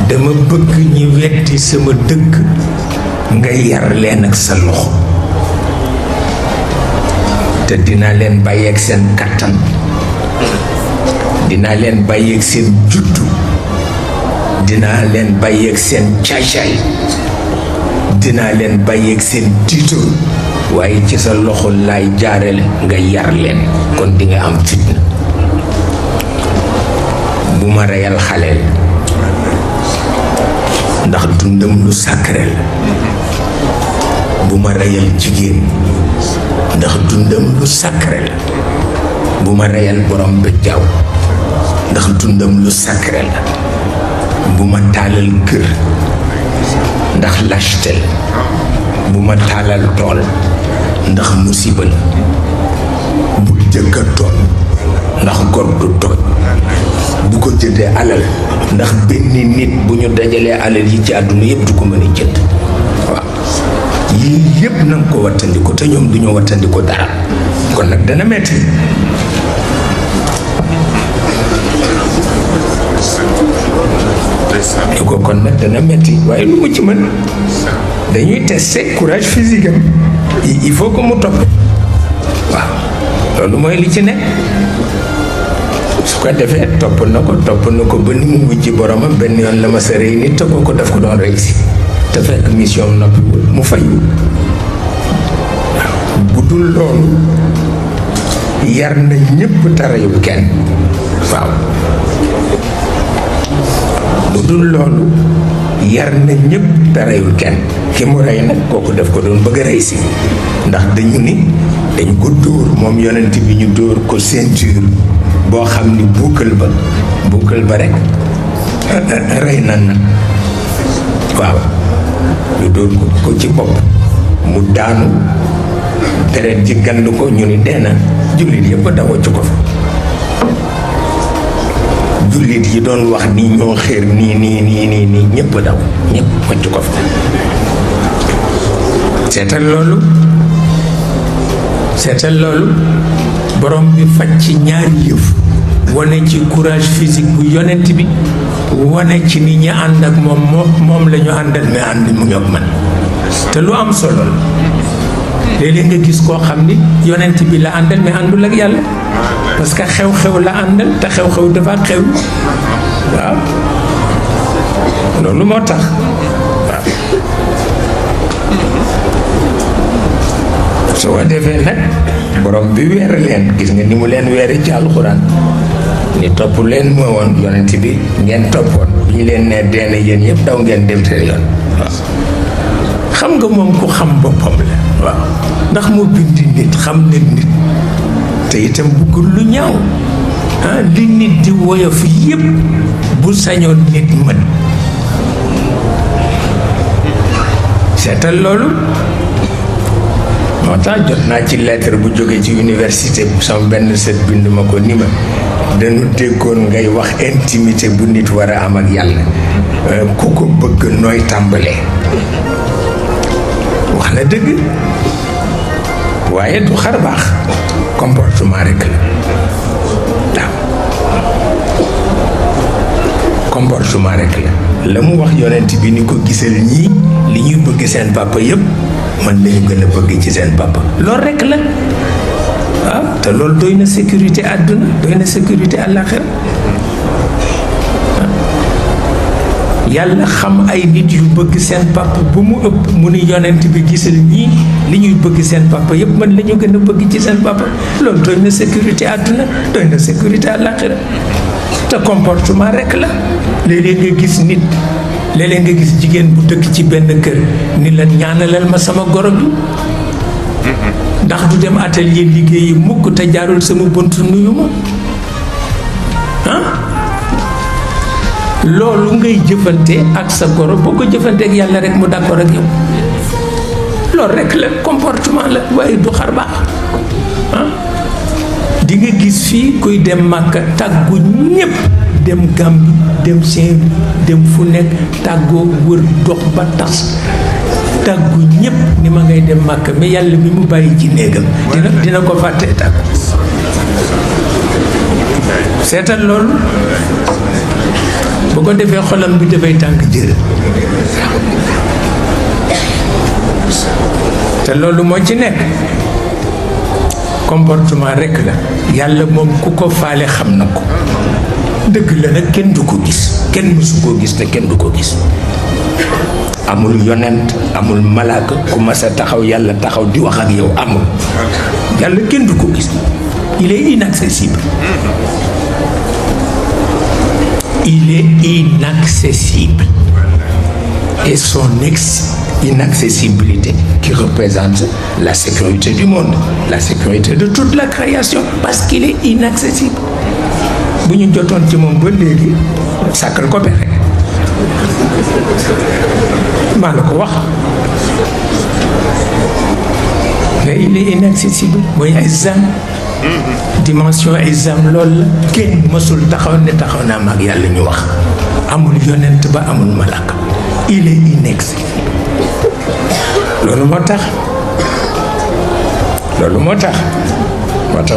dama bëgg ñi weddi sama dëgg nga yar leen ak sa loxo te dinaa leen bàyyeeg seen kattan dinaa leen bàyyeeg seen juddu dinaa leen bàyyeeg seen caay-caay dinaa leen bàyyeeg seen tiitoo waaye ci sa loxo laay jaarale nga yar leen kon di nga am fitna bu ma reyal xaleel ndax dundam lu sacré la bu ma reyal jigéen ndax dundam lu sacré la bu ma reyal borom bëjjaaw ndax dundam lu sacré la bu ma taalal kër ndax lâcheté la bu ma taalal tool ndax musiba la bu jëkk a tooñ ndax gor du tooñ bu ko jëndee alal ndax benn nit bu ñu dajalee alal yi ci àdduna yëpp du ko mën a jënd waaw yii yëpp na nga ko wattandiku te ñoom du ñu wattandiku dara kon nag dana metti ñu ko kon nag dana metti waaye lu mu ci mën dañuy tester courage physique am il faut que mu topp waaw loolu mooy li ci nekk su ko defee topp na ko ba ni mu mujj boromam benn yoon la ma sa rëy nit te kooku daf ko doon réussi te fekk mission noppiwul mu fayu waaw bu dul loolu yar na ñëpp tarayul kenn waaw bu dul loolu yar na ñëpp tarayul kenn ki mu rey nag kooku daf ko doon bëgg a rey si ndax dañu ni dañ ko dóor moom yonent bi ñu dóor ko ceinture boo xam ni buukal ba rek rey na nag waaw ñu dóor ko ci bopp mu daanu deret ji gand ko ñu ni dee na jullit yëpp a daw ci ko fa jullit yi doon wax ni ñoo xéer nii ñëpp daw ñëpp wàcc ko fa seetal loolu borom bi faj ci ñaari yëf wane ci courage physique bu yonent bi wane ci ni ñi ànd ak moom la ñu àndal mais ànd mu ñoog man te lu am solo la léeg-léeg nga gis koo xam ni yonent bi la àndal mais àndul ak yàlla parce que xew-xew la àndal te xew-xew dafa xew waaw loolu moo tax waaw soo ko defee nag borom bi weer leen gis nga ni mu leen weere ci alxuraan ni topp leen moo woon yonent bi ngeen toppoon bi ñu leen nee deena yéen ñëpp daw ngeen dem te yoon waaw xam nga moom ku xam boppam la waaw ndax mu bindi nit xam ne nit te itam bëggul lu ñaaw li nit di woyof yépp bu sañoon nit mën seetal loolu. moo tax jot naa ci lettre bu jógee ci université bu sama benn sët bind ma ko ni ma dañu déggoon ngay wax intimité bu nit war a am ak yàlla ku ko bëgg nooy tàmbalee. wax na dëgg waaye du xar baax comportement rek la waaw comportement rek la mu wax yonent bi ni ko gisal ñii li ñuy bëgg seen papa yëpp man lañu gën a bëgg ci seen papa loolu rek la waaw te loolu doy na sécurité àdduna doy na sécurité àllaaxira yàlla xam ay nit yu bëgg seen papa bu mu ëpp mu ni yonent bi gisal ñii li ñuy bëgg seen papa yëpp man la ñu gën a bëgg ci seen papa loolu doy na sécurité àdduna doy na sécurité àllaaxira te comportement rek la léeg-léeg nga gis nit léeg-léeg nga gis jigéen bu dëkk ci benn kër ni la ñaanalal ma sama goro bi ndax du dem atelier liggéeyi mukk te jaarul sama bunt nuyu ma loolu ngay jëfante ak sa goro boo ko jëfante ak yàlla rek mu d'accord ak yow loolu rek la comportement la waaye du xar baax di nga gis fii kuy dem Màkka tàggu ñépp dem Gàmbi dem Saint dem fu nekk tàggoo wër dox ba tas tàggu ñépp ni ma ngay dem Màkka mais yàlla mi mu bàyyi ci néegam dina ko fàtte tàggu seetal loolu bu ko defee xolam bi dafay tànk jër te loolu moo ci nekk comportement rekk la yàlla moom ku ko faale xam na ko dëgg la nag kenn du ko gis kenn mësu koo gis te kenn du ko gis amul yonent amul malaaka ku mas a taxaw yàlla taxaw di wax ak yow amul yàlla kenn du ko gis il est inaccessible. Il est inaccessible. Et son inaccessibilité qui représente la sécurité du monde, la sécurité de toute la création, parce qu'il est inaccessible. Bu ñu jotoon ci moom ba léegi sàkkal ko pexe maa la ko wax mais il est inaccessible mooy ay zam dimension ay zam loolu la kenn mësul taxaw ne taxaw naa mag yàlla ñu wax amul yonent ba amul malaka il est inaccessible loolu moo tax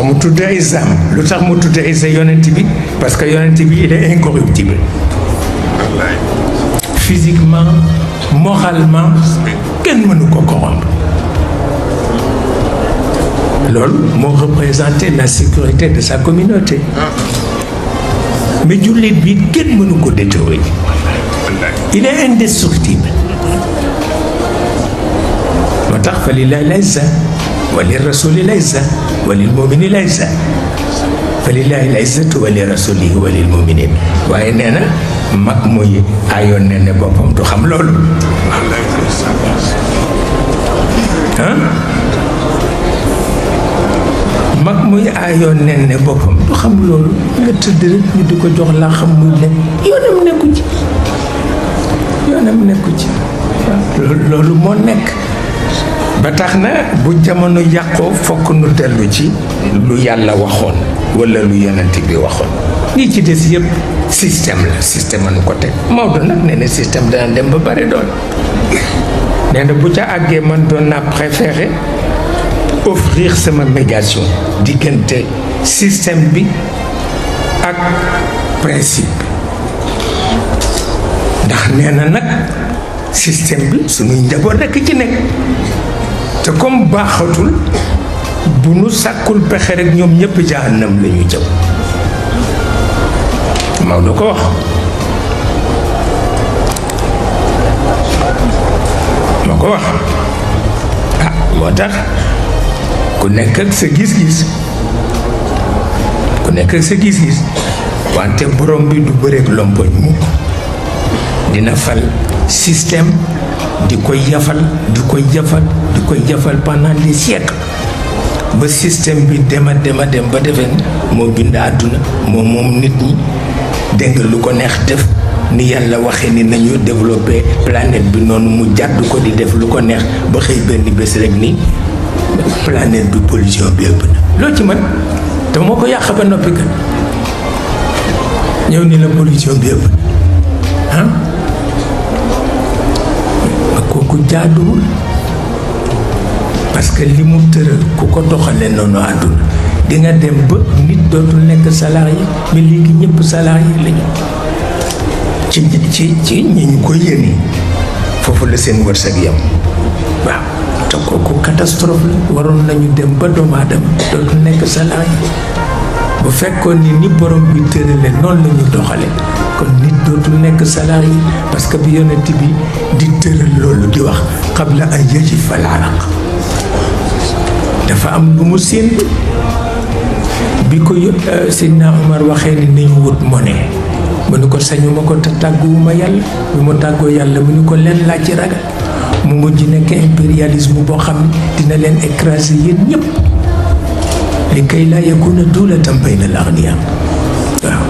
mu tudd ay zam lu tax mu tudd ay sa yonent bi parce que yonent bi il est incorruptible physiquement moralement kenn mënu ko corrompre loolu moo représenté la sécurité de sa communauté mais jullit bi kenn mënu ko détruire il est indestructible moo tax fa lillahi l-izza wa li rasuli l-izza wa lil mu'mini l-izza fa lillahi l-izzatu wa li rasulihi wa lil mu'minin waaye nee na mag muy ayoon ne ne boppam du xam loolu mag muy aayoon nen ne boppam du xam loolu nga tëdd rek ñu di ko jox laa xam muy nen yoonam nekku ci loolu moo nekk ba tax na bu jamono yàqoo fokk nu dellu ci lu yàlla waxoon walla lu yonent bi waxoon lii ci des yëpp système la système anu ko teg Maodo nag nee na système dana dem ba bari doon nee na bu ca àggee man doon naa préféré offrir sama médiation diggante système bi ak principe ndax nee na nag système bi suñuy njaboot rekk ci nekk te comme baaxatul bu nu sàkkul pexe rek ñoom ñëpp jahannam la ñu jëm Maodo ko wax moo ko wax moo tax ku nekk ak sa gis-gis wante borom bi du bëreeg lompoñ mukk dina fal système di koy jafal pendant des siècles ba système bi dem ba defen moo bind àdduna moom nit ñi dégg lu ko neex def ni yàlla waxee ni nañu développé planète bi noonu mu jàdd ko di def lu ko neex ba xëy benn bés rek ni planète bi pollution bi ëpp na loo ci mën te moo ko yàq ba noppi kat ñëw ni la pollution bi ëpp na kooku jaaduwul parce que li mu tëral ku ko doxale noonu àdduna di nga dem ba nit dootul nekk salarié mais léegi ñëpp salarié lañu ci ñi ñu ko yéene foofu la seen wërsëg yam waaw te kooku catastrophe la waroon nañu dem ba doomu aadama dootul nekk salarié bu fekkoon ni borom bi tërale noonu la ñu doxale kon nit dootul nekk salarié parce que bi yonent bi di tëral loolu di wax qabla an yajifa al-araq dafa am lu mu séentu bi ko Seydina Omar waxee ni nañu wut monnaie mu ni ko sañuma ko te tàgguwuma yàlla bi mu tàggoo yàlla mu ni ko leen laa ci ragal mu mujj nekk impérialisme boo xam ne dina leen écraser yéen ñëpp li kay laa yakuna dulatan bayna al-aghniyaa waaw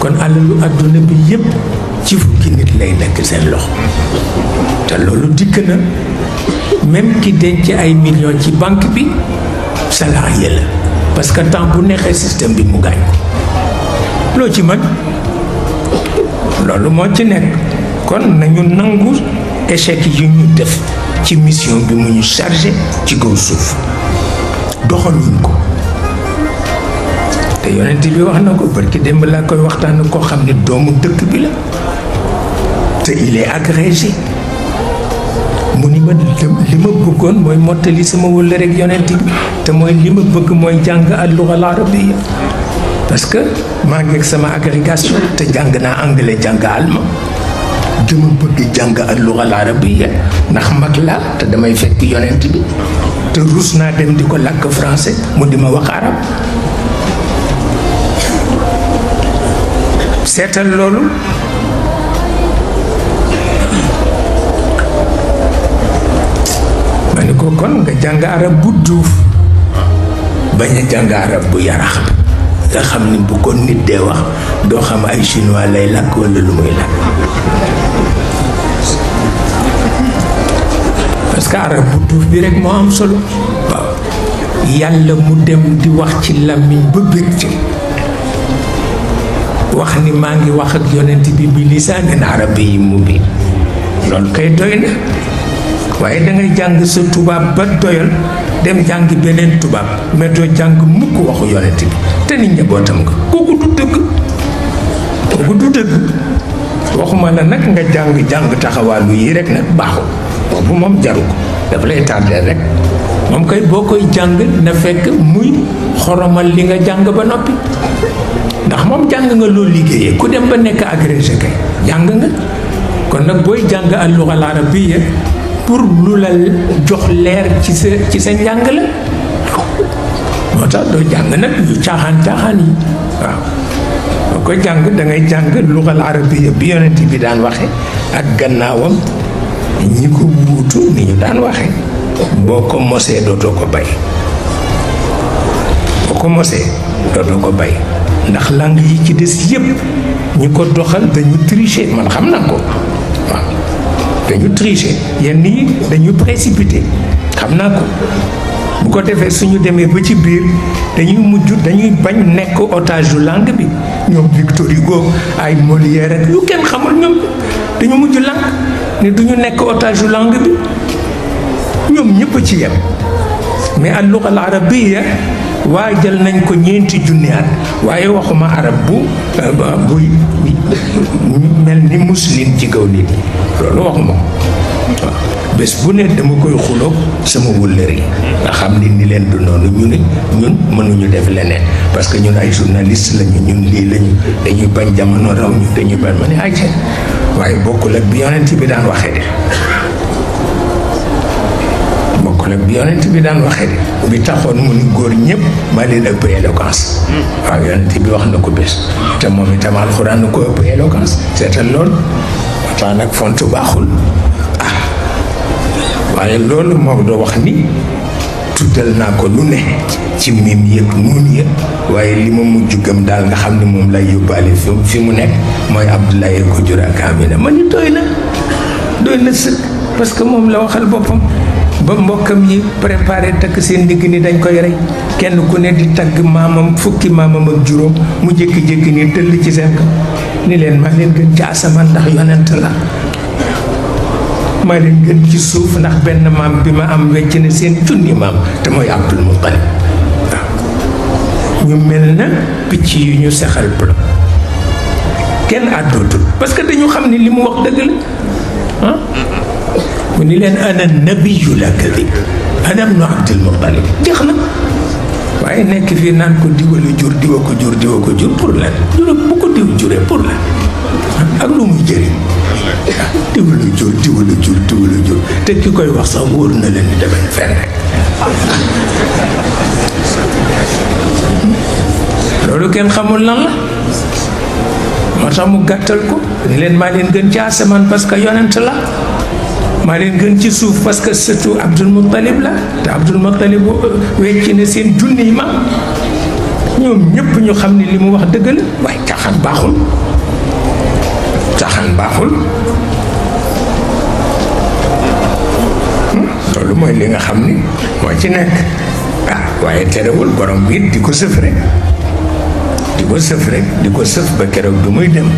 kon alalu àdduna bi yëpp ci fukki nit lay nekk seen loxo te loolu dikk na même ki denc ay millions ci banque bi salarié la parce que temps bu neexee système bi mu gaañ ko loo ci mën loolu moo ci nekk kon nañu nangu échec yu ñu def ci mission bi mu ñu chargé ci kaw suuf doxaluñ ko te yonent bi wax na ko barki démb laa koy waxtaan koo xam ne doomu dëkk bi la te il est agrégé mu ni ma li ma bëggoon mooy mottali sama wëllëre rek yonent bi te mooy li ma bëgg mooy jàng al-lugha al-arabiyya parce que maa ngi ak sama agrégation te jàng naa anglais jàng allemand dama bëgg jàng al-lugha al-arabiyya ndax mag laa te damay fekk yonent bi te rus naa dem di ko làkk français mu di ma wax arab seetal loolu ma ni ko kon nga jàng arab bu duuf bañ a jàng arab bu yarax nga xam ni bu ko nit dee wax doo xam ay chinois lay làkk walla lu muy làkk parce que arab bu duuf bi rek moo am solo waaw yàlla mu dem di wax ci làmmiñ ba bég ci wax ni maa ngi wax ak yonent bi lisaanin arabiyyin mubiin loolu kay doy na waaye dangay jàng sa tubaab ba doyal dem jàng beneen tubaab mais doo jàng mukk waxu yonent bi te nit njabootam nga kooku du dëgg waxuma la nag nga jàng taxawaalu yi rek nag baaxul boobu moom jaru ko dafa lay tardeel rek moom kay boo koy jàng na fekk muy xoromal li nga jàng ba noppi ndax moom jàng nga loolu liggéeyee ku dem ba nekk agrégé kay jàng nga kon nag booy jàng al-lugha al-arabiyya pour lu la jox leer ci sa njàng la moo tax doo jàng nag yu caaxaan yi waaw boo koy jàng dangay jàng lugha al-arabiyya bi yonent bi daan waxe ak gannaawam ñi ko wuutu ni ñu daan waxe boo ko mosee dootoo ko bay ndax langue yi ci des yépp ñi ko doxal dañu tricher man xam na ko waaw dañu tricher yenn yi dañu précipité xam naa ko bu ko defee suñu demee ba ci biir dañuy bañ nekk otage yu langue bi ñoom Victor Hugo ay Molière ak yu kenn xamul ñoom dañu mujj langue ne duñu nekk otage yu langue bi ñoom ñëpp ci yem mais al-lugha al-arabiyya waajal nañ ko 4 junni at waaye waxuma arab buy mel ni muslim ci kaw nit loolu waxuma waaw bés bu ne dama koy xuloog sama wëllër yi nga xam ni leen du noonu ñun mënuñu def leneen parce que ñun ay journaliste lañu ñun lii lañu dañuy bañ jamono raw ñu dañuy bañ ma ne ay waaye bokkul ak bi yonent bi daan waxee de bi yonent bi daan waxee de bi taxoon mu ni góor ñëpp maa leen ëpp éloquence waaw yonent bi wax na ko bés te moom itam alxuraan na ko ëpp éloquence seetal loolu waxtaan nag font baaxul waaye loolu moo doo wax ni tuddal naa ko lu ne ci mim yëpp nuun yëpp waaye li ma mujj gëm daal nga xam ne moom lay yóbbaale fi mu nekk mooy Abdoulaye ko jur ak Amina ma ni doy na sëkk parce que moom la waxal boppam ba mbokkam yi préparé takk seen ndigg ni dañ koy rey kenn ku ne di tagg maamam fukki maamam ak juróom mu jékki-jékki ni tëll ci seen kaw ni leen maa leen gën ci asamaan ndax yonent la maa leen gën ci suuf ndax benn maam bi ma am wecc na seen junni maam te mooy Abdul Muttalib waaw ñu mel na picc yu ñu sexal plo kenn àddootul parce que dañu xam ni li mu wax dëgg la mu ni leen ana nabiyu la kadib ana ibnu Abdul Muttalib jeex na waaye nekk fii naan ko diwala jur diwa ko jur pour lan jur bu ko diw juree pour lan ak lu muy jëriñ diwala jur te ki koy wax sax wóor na leen ni dafay fen rek loolu kenn xamul lan la moo tax mu gàttal ko ni leen maa leen gën ci asamaan parce que yonent la maa leen gën ci suuf parce que surtout Abdul Muttalib la te Abdul Muttalib wecc na seen junni ma ñoom ñëpp ñu xam ne li mu wax dëgg la waaye caaxaan baaxul loolu mooy li nga xam ni moo ci nekk waaye terewul borom bi di ko sëf rek di ko sëf ba keroog du muy dem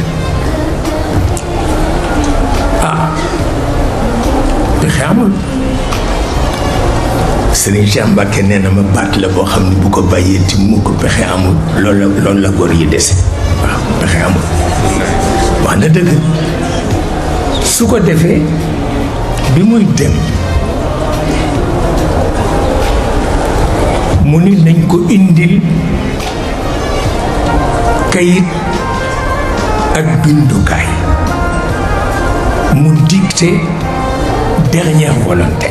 pexe amul Sëriñ Cheikh Mbacke nee na ma baat la boo xam ne bu ko bàyyee ti mu ko pexe amul loolu la góor yi dese waaw pexe amul wax na dëgg su ko defee bi muy dem mu ni nañ ko indil kayit ak bindukaay mu dicté dernière volonté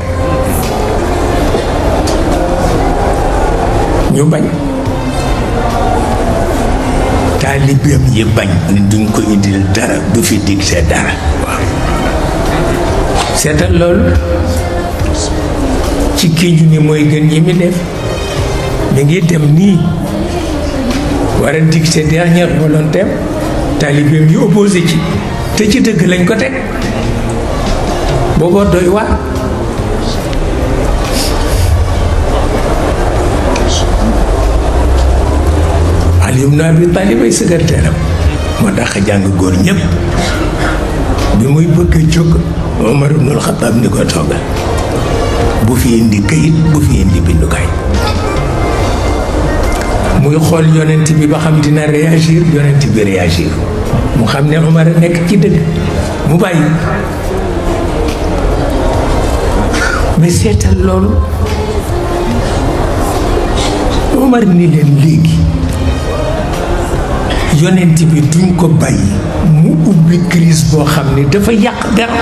ñu bañ taalibeem yi bañ ni duñ ko indil dara du fi dicté dara waaw seetal loolu ci kii ju ni mooy gën yi mi def mi ngi dem nii war a dicté dernière volonté taalibeem yi opposé ci te ci dëgg lañ ko teg booboo doy waar Ali ibn Abi Talib ay secrétaire am moo tax jàng góor ñëpp bi muy bëgg a jóg Omar ibnul Xataab ni ko toogal bu fi indi këyit bu fi indi bindukaay muy xool yonent bi ba xam dina réagir yonent bi réagir mu xam ne Omar a nekk ci dëgg mu bàyyi mais seetal loolu Omar ni leen léegi yonent bi duñ ko bàyyi mu ubbi crise boo xam ne dafa yàq dara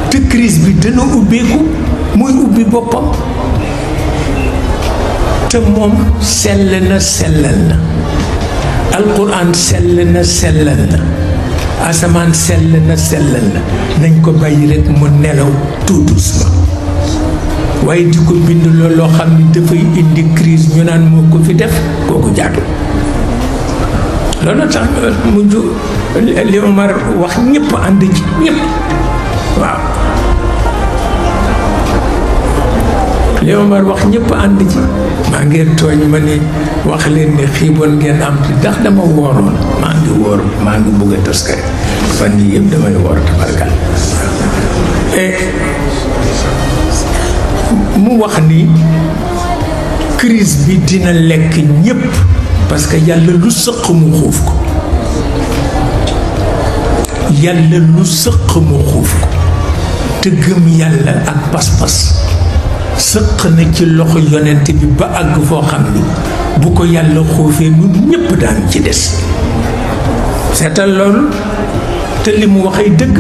te crise bi dana ubbeeku muy ubbi boppam te moom sell na sellal na alquran sell na sellal na asamaan sell na sellal na nañ ko bàyyi rekk mu nelaw tout doucement waaye di ko bind loo xam ni dafay indi crise ñu naan moo ko fi def kooku jaatu loolu tax mujj li Omar wax ñëpp ànd ci ñëpp waaw li Omar wax ñëpp ànd ci maa ngi tooñ ma ni wax leen ni xiiboon ngeen am ci ndax dama wooroon maa ngi woor maa ngi bugg a toskare fan yii yëpp damay woor tabarkal mu wax ni crise bi dina lekk ñëpp parce que yàlla lu sëq mu xuuf ko yàlla lu sëq mu xuuf ko te gëm yàlla ak pas-pas sëq na ci loxo yonent bi ba àgg foo xam ni bu ko yàlla xuufee ñun ñëpp daan ci des seetal loolu te li mu waxee dëgg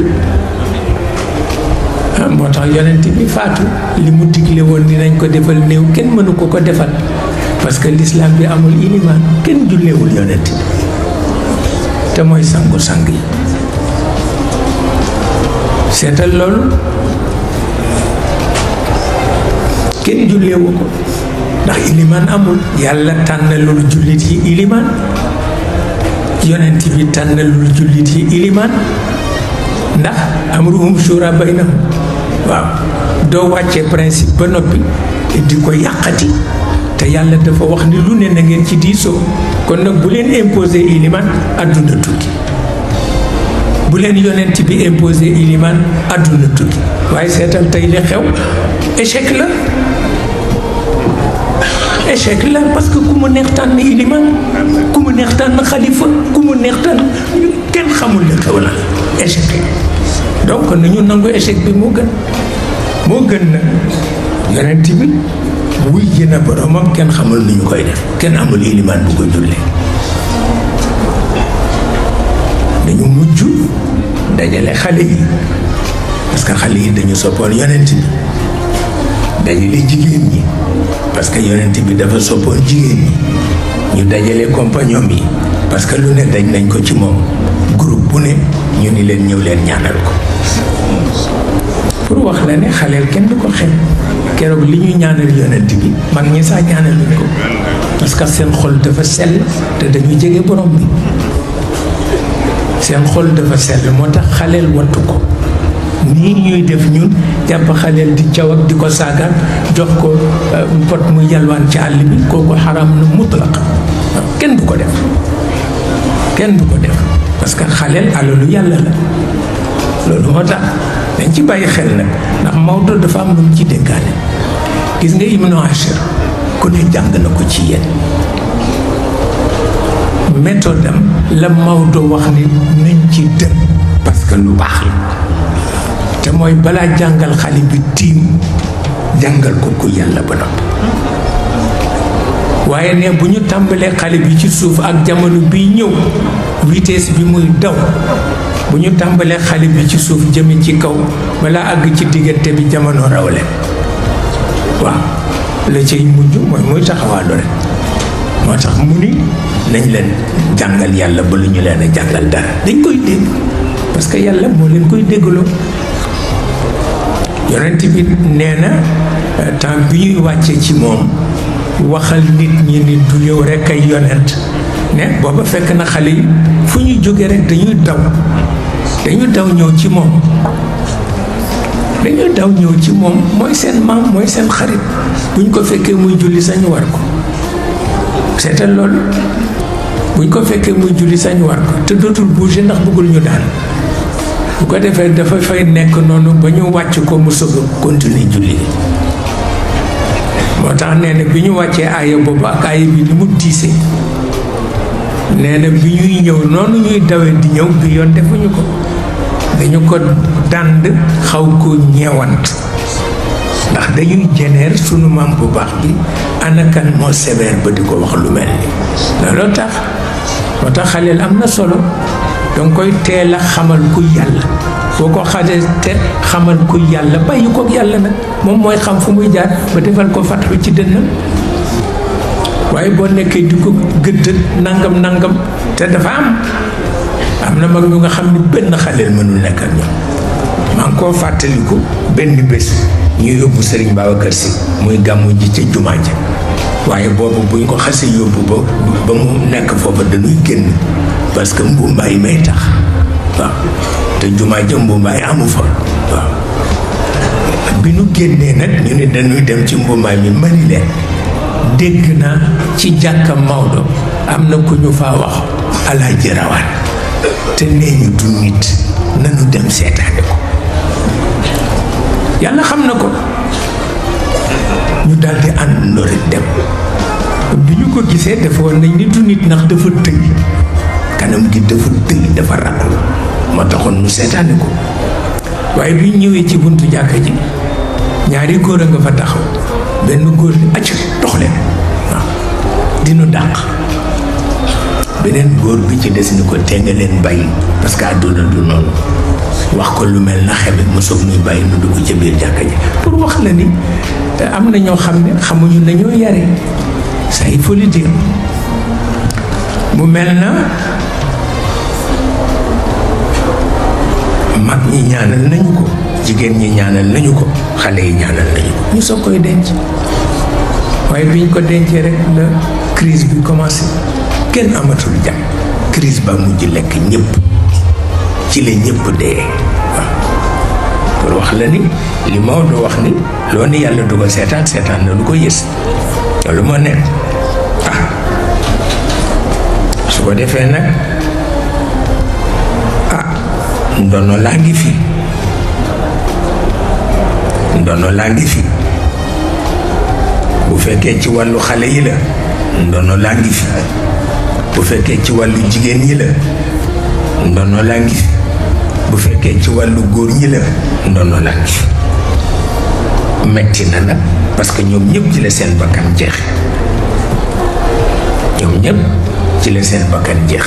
moo tax yonent bi faatu li mu digle woon dinañ ko defal néew kenn mënu ko defal parce que l'islam bi amul ilimaan kenn julleewul yonent bi te mooy sangu sang yi seetal loolu kenn julleewu ko ndax ilimaan amul. yàlla tànnalul jullit yi ilimaan, yonent bi tànnalul jullit yi ilimaan, ndax amruhum shura baynahum. waaw doo wàccee principe ba noppi di ko yàqati, te yàlla dafa wax ni lu ne na ngeen ci diisoo. kon nag bu leen imposé ilimaan àdduna tukki, bu leen yonent bi imposé ilimaan àdduna tukki. waaye seetal tey li xew échec la, échec la, parce que ku mu neex tànn ilimaan, ku mu neex tànn xalifa, ku mu neex tànn kenn xamul li xew la. échec donc nañu nangu échec bi moo gën na yonent bi wuy ji na boromam, kenn xamul nu ñu koy def, kenn amul ilimaan bu ko jullee. dañu mujj dajale xale yi, parce que xale yi dañu soppoon yonent bi, dajale jigéen ñi parce que yonent bi dafa soppoon jigéen ñi, ñu dajale compagnon yi parce que lu ne daj nañ ko ci moom. groupe bu ne ñu ni leen ñëw leen ñaanal ko, pour wax la ne xaleel kenn du ko xeeb. keroog li ñu ñaanal yonent bi mag ñi sax ñaanaluñ ko, parce que seen xol dafa sell te dañu jege borom bi. seen xol dafa sell moo tax xaleel wattu ko. nii ñuy def ñun jàpp xaleel di caw ak di ko saagaan, jox ko pot mu yalwaan ci àll bi, kooku xaram na mutlaq. kenn du ko def, kenn du ko def, parce que xaleel alalu yàlla la. loolu moo tax dañ ci bàyyi xel nag, ndax Maodo dafa am lu mu ci dénkaane. gis nga Ibnu Ashir ku ne jàng na ko ci yéen. méthode am la Maodo wax ni nañ ci dem, parce que lu baax la. te mooy balaa jàngal xale bi tiim, jàngal ko ku yàlla ba noppi. waaye ne bu ñu tàmbalee xale bi ci suuf ak jamono bi ñëw, vitesse bi muy daw, bu ñu tàmbalee xale bi ci suuf jëme ci kaw, balaa àgg ci diggante bi jamono raw leen. waaw la cay mujj mooy muy taxawaalu rek. moo tax mu ni nañ leen jàngal yàlla ba lu ñu leen a jàngal dara dañ koy dégg, parce que yàlla moo leen koy déggloo. yonent bi nee na temps bi ñuy wàccee ci moom, waxal nit ñi ni du yow rek ay yonent, ne booba fekk na xale yi fu ñuy jóge rek dañuy daw ñëw ci moom. dañuy daw ñëw ci moom, mooy seen maam, mooy seen xarit. buñ ko fekkee muy julli sañu war ko, seetal loolu. buñ ko fekkee muy julli sañu war ko, te dootul bouger ndax bëggul ñu daal. bu ko defee dafa fay nekk noonu ba ñu wàcc ko mu soog a continuer julli. moo tax nee na bi ñu wàccee aaya boobu ak aaya bi ni mu diisee, nee na bi ñuy ñëw noonu ñuy dawee di ñëw bi yoon defuñu ko, dañu ko dànd xaw ko ñeewant, ndax dañuy jeneer sunu maam bu baax bi anakan moo sévère ba di ko wax lu mel ni looloo tax. moo tax xaleel am na solo, danga koy teel a xamal ku yàlla. boo ko xasee te xamal ku yàlla, bàyyi kook yàlla nag, moom mooy xam fu muy jaar ba defal ko fatxu ci dënnam. waaye boo nekkee di ko gëdd nangam te dafa am na mag ñu nga xam ne benn xaleel mënul nekk ak ñoom. maa ngi koo fàttaliku benn bés ñu yóbbu Sëriñ Babacar Si muy gàmmu ji ca jumaa ja, waaye boobu buñ ko xasee yóbbu ba mu nekk foofa dañuy génn, parce que mbumbaay may tax. waaw te jumaa ja mbumbaay amu fa. waaw bi nu génnee nag ñu ne dañuy dem ci mbumbaay mi mani leen dégg naa ci jàkka Maodo am na ku ñu faa wax Alaaji Rawaan, te nee ñu du nit, nanu dem seetaane ko. yàlla xam na ko. ñu daldi ànd rek dem. bi ñu ko gisee dafa woon nañ ni du nit, ndax dafa tëj kanam gi, dafa tëj, dafa raglu, moo taxoon nu seetaane ko. waaye bi ñu ñëwee ci buntu jàkka ji, ñaari góor a nga fa taxaw. benn góor ni acc dox leen, waaw dinu dàq. beneen góor bi ci des ni ko te nga leen bàyyi, parce que àdduna du noonu. wax ko lu mel na xeme mu soog nuy bàyyi nu dugg ca biir jàkka ji, pour wax la ni am na ñoo xam ne xamuñu nañoo yare. ça il faut le dire. mu mel na mag ñi ñaanal nañu ko, jigéen ñi ñaanal nañu ko, xale yi ñaanal nañu ko, ñu soog koy denc. waaye biñ ko dencee rek la crise bi commencé kenn amatul jàmm crise ba mujj lekk ñëpp ci la ñëpp dee waaw pour wax la ni li Maodo wax ni loo ni yàlla du ko seetaan seetaan na lu ko yës loolu moo nekk su ko defee nag ndono laa ngi fi ndono laa ngi fi bu fekkee ci wàllu xale yi la ndono laa ngi fi bu fekkee ci wàllu jigéen ñi la ndono laa ngi fi bu fekkee ci wàllu góor ñi la ndono laa ngi fi metti na nag parce que ñoom ñëpp ci la seen bakkan jeex ñoom ñëpp ci la seen bakkan jeex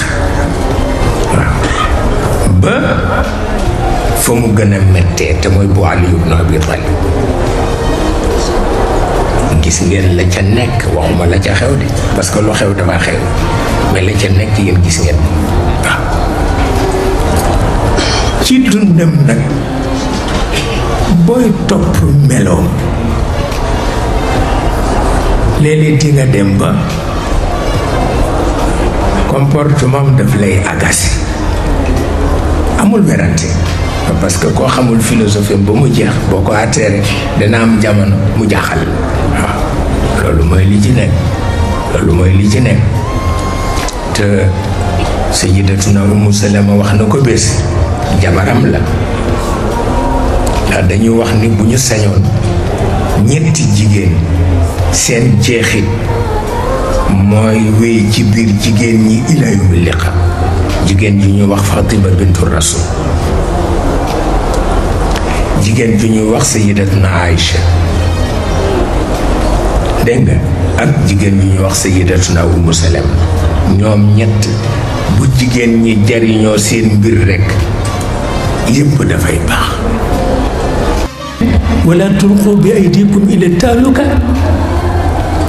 waaw ba fa mu gën a mettee te mooy bu Ali ibn Abi Talib gis ngeen la ca nekk waxuma la ca xew de parce que lu xew dafa xew mais la ca nekk yéen gis ngeen waaw ci dundam nag booy topp meloom léeg-léeg di nga dem ba comportement daf lay agacé amul werante parce que koo xamul philosophie ba mu jeex boo ko atteere dana am jamono mu jaaxal waaw loolu mooy li ci nekk loolu mooy li ci nekk te Sayyidatuna Umu Salama wax na ko bés jabaram la ndax dañuy wax ni bu ñu sañoon ñetti jigéen seen jeexit mooy wéy ci biir jigéen ñi ila yawmi liqa jigéen ju ñuy wax Fatima bintu Rasul jigéen ju ñuy wax Sayyidatuna Aïcha dégg nga ak jigéen ju ñuy wax Sayyidatuna Umu Salama ñoom ñett bu jigéen ñi jariñoo seen mbir rekk yépp dafay baax wala tulqu bi aydikum ila taaluka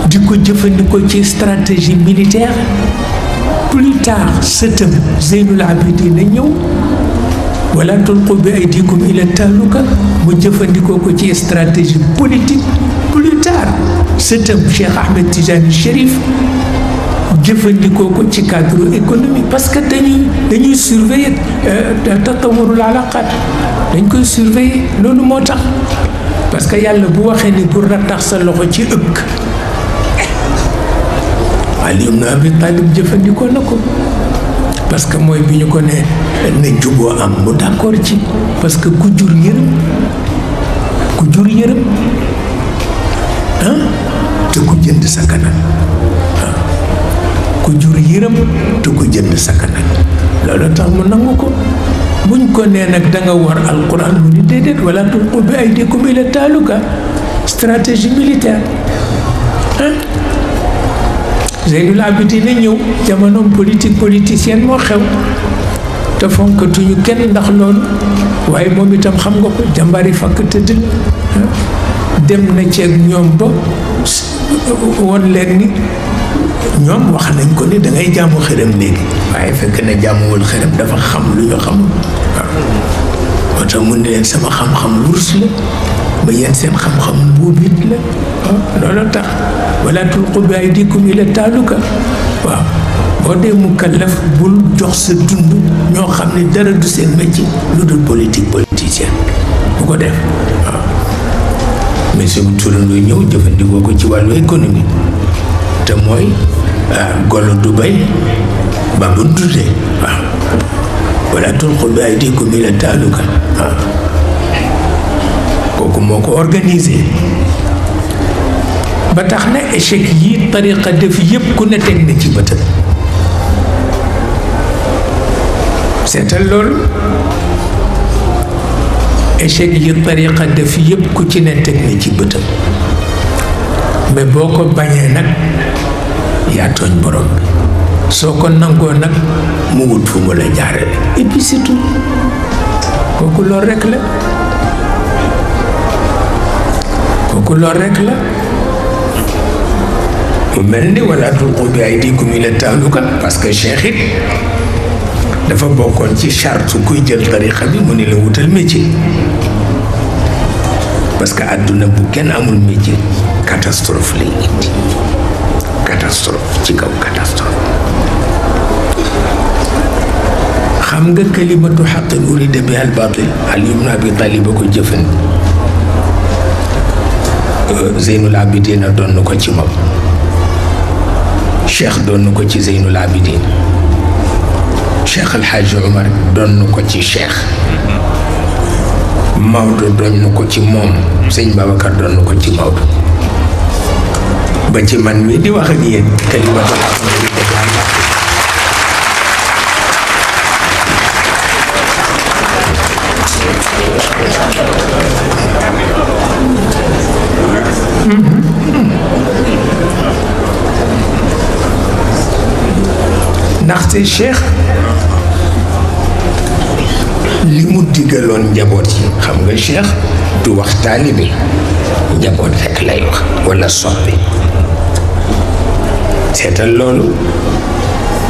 di ko jëfandikoo ci stratégie militaire plus tard sëtam Zeynul Abidin na ñëw wala tulqu bi aydikum ila taaluka mu jëfandikoo ko ci stratégie politique plus tard sëtam Cheikh Ahmed Tijani Chérif jëfandikoo ko ci cadre économique parce que dañuy surveiller tatawurul alaqat dañ koy surveiller loolu moo tax parce que yàlla bu waxee ni pour rattax sa loxo ci ëkk Ali ibn Abi Talib jëfandikoo na ko parce que mooy bi ñu ko ne na juboo am mu d'accord ci parce que ku jur yërëm te ku jënd sa kanam ku jur yërëm te ku jënd sa kanam loolu tax mu nangu ko buñ ko nee nag da nga war alquran mu ni déedéet wala tulqu bi aydikum ila taaluka stratégie militaire Zeynul Abidin na ñëw jamonoom politicienne moo xew te fonkatuñu kenn ndax loolu waaye moom itam xam nga ko jàmbari fakk tëdd dem na ceeg ñoom ba woon leen ni ñoom wax nañ ko ni dangay jaamu xërëm léegi waaye fekk na jaamuwul xërëm dafa xam lu ñu xamul waaw moo tax mu ne leen sama xam-xam wurs la ba yéen seen xam-xam mbuubit la waaw loolu tax wala tulqu bi aydikum ila taaluka waaw boo dee mukallaf bul jox sa dund ñoo xam ne dara du seen métier lu dul politicien bu ko def waaw mais su turandoo ñëw jëfandikoo ko ci wàllu économie te mooy golo du bay ba bu dundee waaw wala tulqu bi aydikum ila taaluka waaw kooku moo ko organisé ba tax na échec yi tariqa def yépp ku ne teg na ci bëtam seetal loolu échec yi tariqa def yépp ku ci ne teg na ci bëtam mais boo ko bañee nag yaa tooñ borom bi soo ko nangoo nag mu wut fu mu la jaarale et puis c'est tout kooku lool rekk la kooku lool rekk la mu mel ni wala tulqu bi aydikum ila taaluka parce que cheikh it dafa bokkoon ci charte kuy jël tariqa bi mu ne la wutal métier parce que àdduna bu kenn amul métier catastrophe lay indi catastrophe ci kaw catastrophe. xam nga kalimatu xaqin urida bi al batil Ali ibn Abi Talib ba ko jëfan Zeynul Abidin doon na ko ci moom, Cheikh doon na ko ci Zeynul Abidin, Cheikh El Hadj Omar doon na ko ci Cheikh, Maodo doon na ko ci moom, sëñ Babacar doon na ko ci Maodo, ba ci man mii di wax ak yéen kalimatu xaqin urida bi al batil. ndaxte Cheikh li mu digaloon njaboot yi, xam nga Cheikh du wax taalibe, njaboot rekk lay wax walla soppe. seetal loolu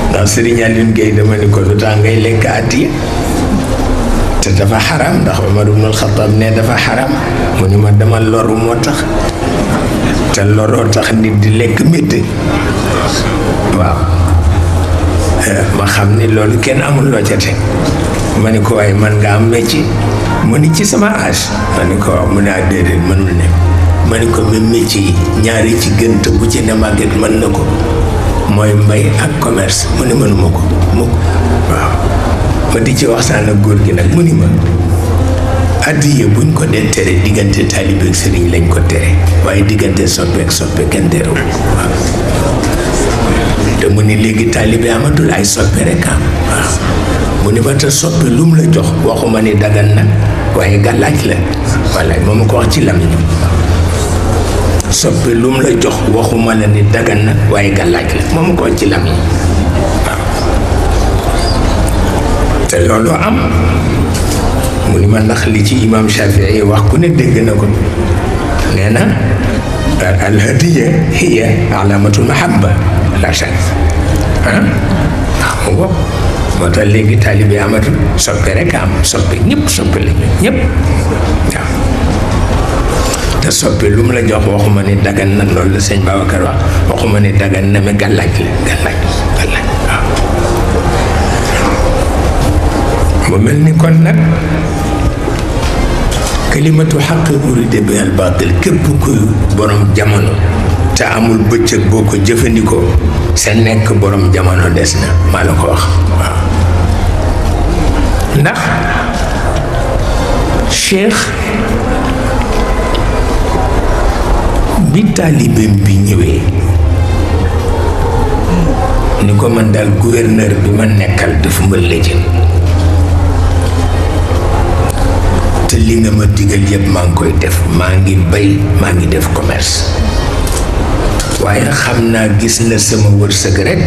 ndax Serigne Aline Gueye dama ni ko lu tax ngay lekk àddiya te dafa xaram, ndax Omar ibn al-Khattab ne dafa xaram, mu ni ma dama loru moo tax, te loroo tax nit di lekk métti. waaw ma xam ni loolu kenn amul loo ca teg. ma ni ko waaye man nga am métier, mu ni ci sama âge, ma ni ko waaw mu ne déedéet mënul ne, ma ni ko même métier yi ñaari ci gën te bu ci ne màgget mën na ko, mooy mbay ak commerce, mu ne mënuma ko mukk. waaw ma di ci waxtaan ak góor gi nag, mu ni ma addiye buñ ko dee tere diggante taalibe ak sëriñ lañ ko tere, waaye diggante soppe ak soppe kenn terewu waaw. te mu ni léegi taalibe amatul, ay soppe rek am. waaw mu ni ba te soppe lu mu la jox waxuma ni dagan na, waaye gàllaaj la. wallaay moom ko wax ci lamiñ. soppe lu mu la jox waxuma la ni dagan na, waaye gàllaaj la, moom ko wax ci lamiñ. waaw te loolu am. mu ni ma ndax li ci imam Shafii wax ku ne dégg na ko, nee na al hadiya hiya alaamatul mahabba la shak waaw moo tax léegi taalibe amatul, soppe rek am, soppe ñëpp soppe la ñëpp. waaw te soppe lu mu la jox waxuma ni dagan na, loolu la sëñ Babacar wax, waxuma ni dagan na, mais gàllaaj la gàllaaj waaw. mu mel ni kon nag kalimatu xaq urida bi al batil, képp kuy borom jamono te amul bëccëg boo ko jëfandikoo sa nekk borom jamono des na, maa la ko wax. waaw ndax Cheikh bi taalibeem bi ñëwee ni ko man daal gouverneur bi ma nekkal dafa ma lëjël, te li nga ma digal yëpp maa ngi koy def, maa ngi bay, maa ngi def commerce, waaye xam naa gis na sama wërsëg rek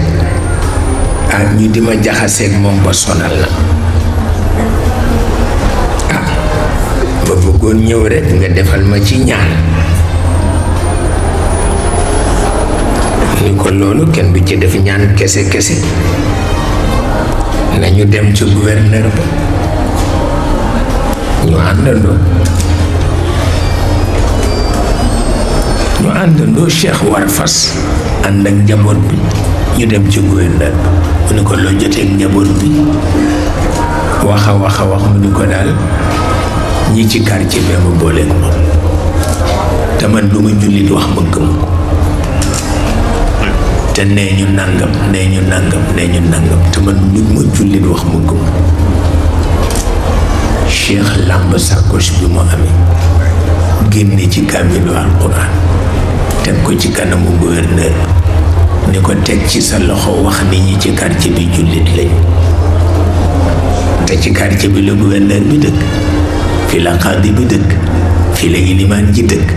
ak ñu di ma jaxaseeg moom ba sonal la. ba bëggoon ñëw rek nga defal ma ci ñaan. ni ko loolu kenn du ci def ñaan kese kese, nañu dem ci gouverneur ba ñu àndandoo Cheikh war fas ànd ak njaboot bi ñu dem ci gouverneur ba. mu ni ko loo jotee ak njaboot bi, wax mu ni ko daal ñi ci quartier bi ma booleeg moom, te man lu ma jullit wax ma gëm ko, te nee ñu nangam te man lu ma jullit wax ma gëm. Cheikh làmb sacoche bi mu amee génne ci kaamilu alquran teg ko ci kanamu gouverneur ni ko teg ci sa loxo wax ni ñi ci quartier bi jullit lañ, te ci quartier bi la gouverneur bi dëkk, fi la xaadi bi dëkk, fi la ilimaan ji dëkk,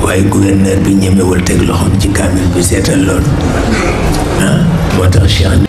waaye gouverneur bi ñemewul teg loxoom ci kaamil bi. seetal loolu moo tax Cheikh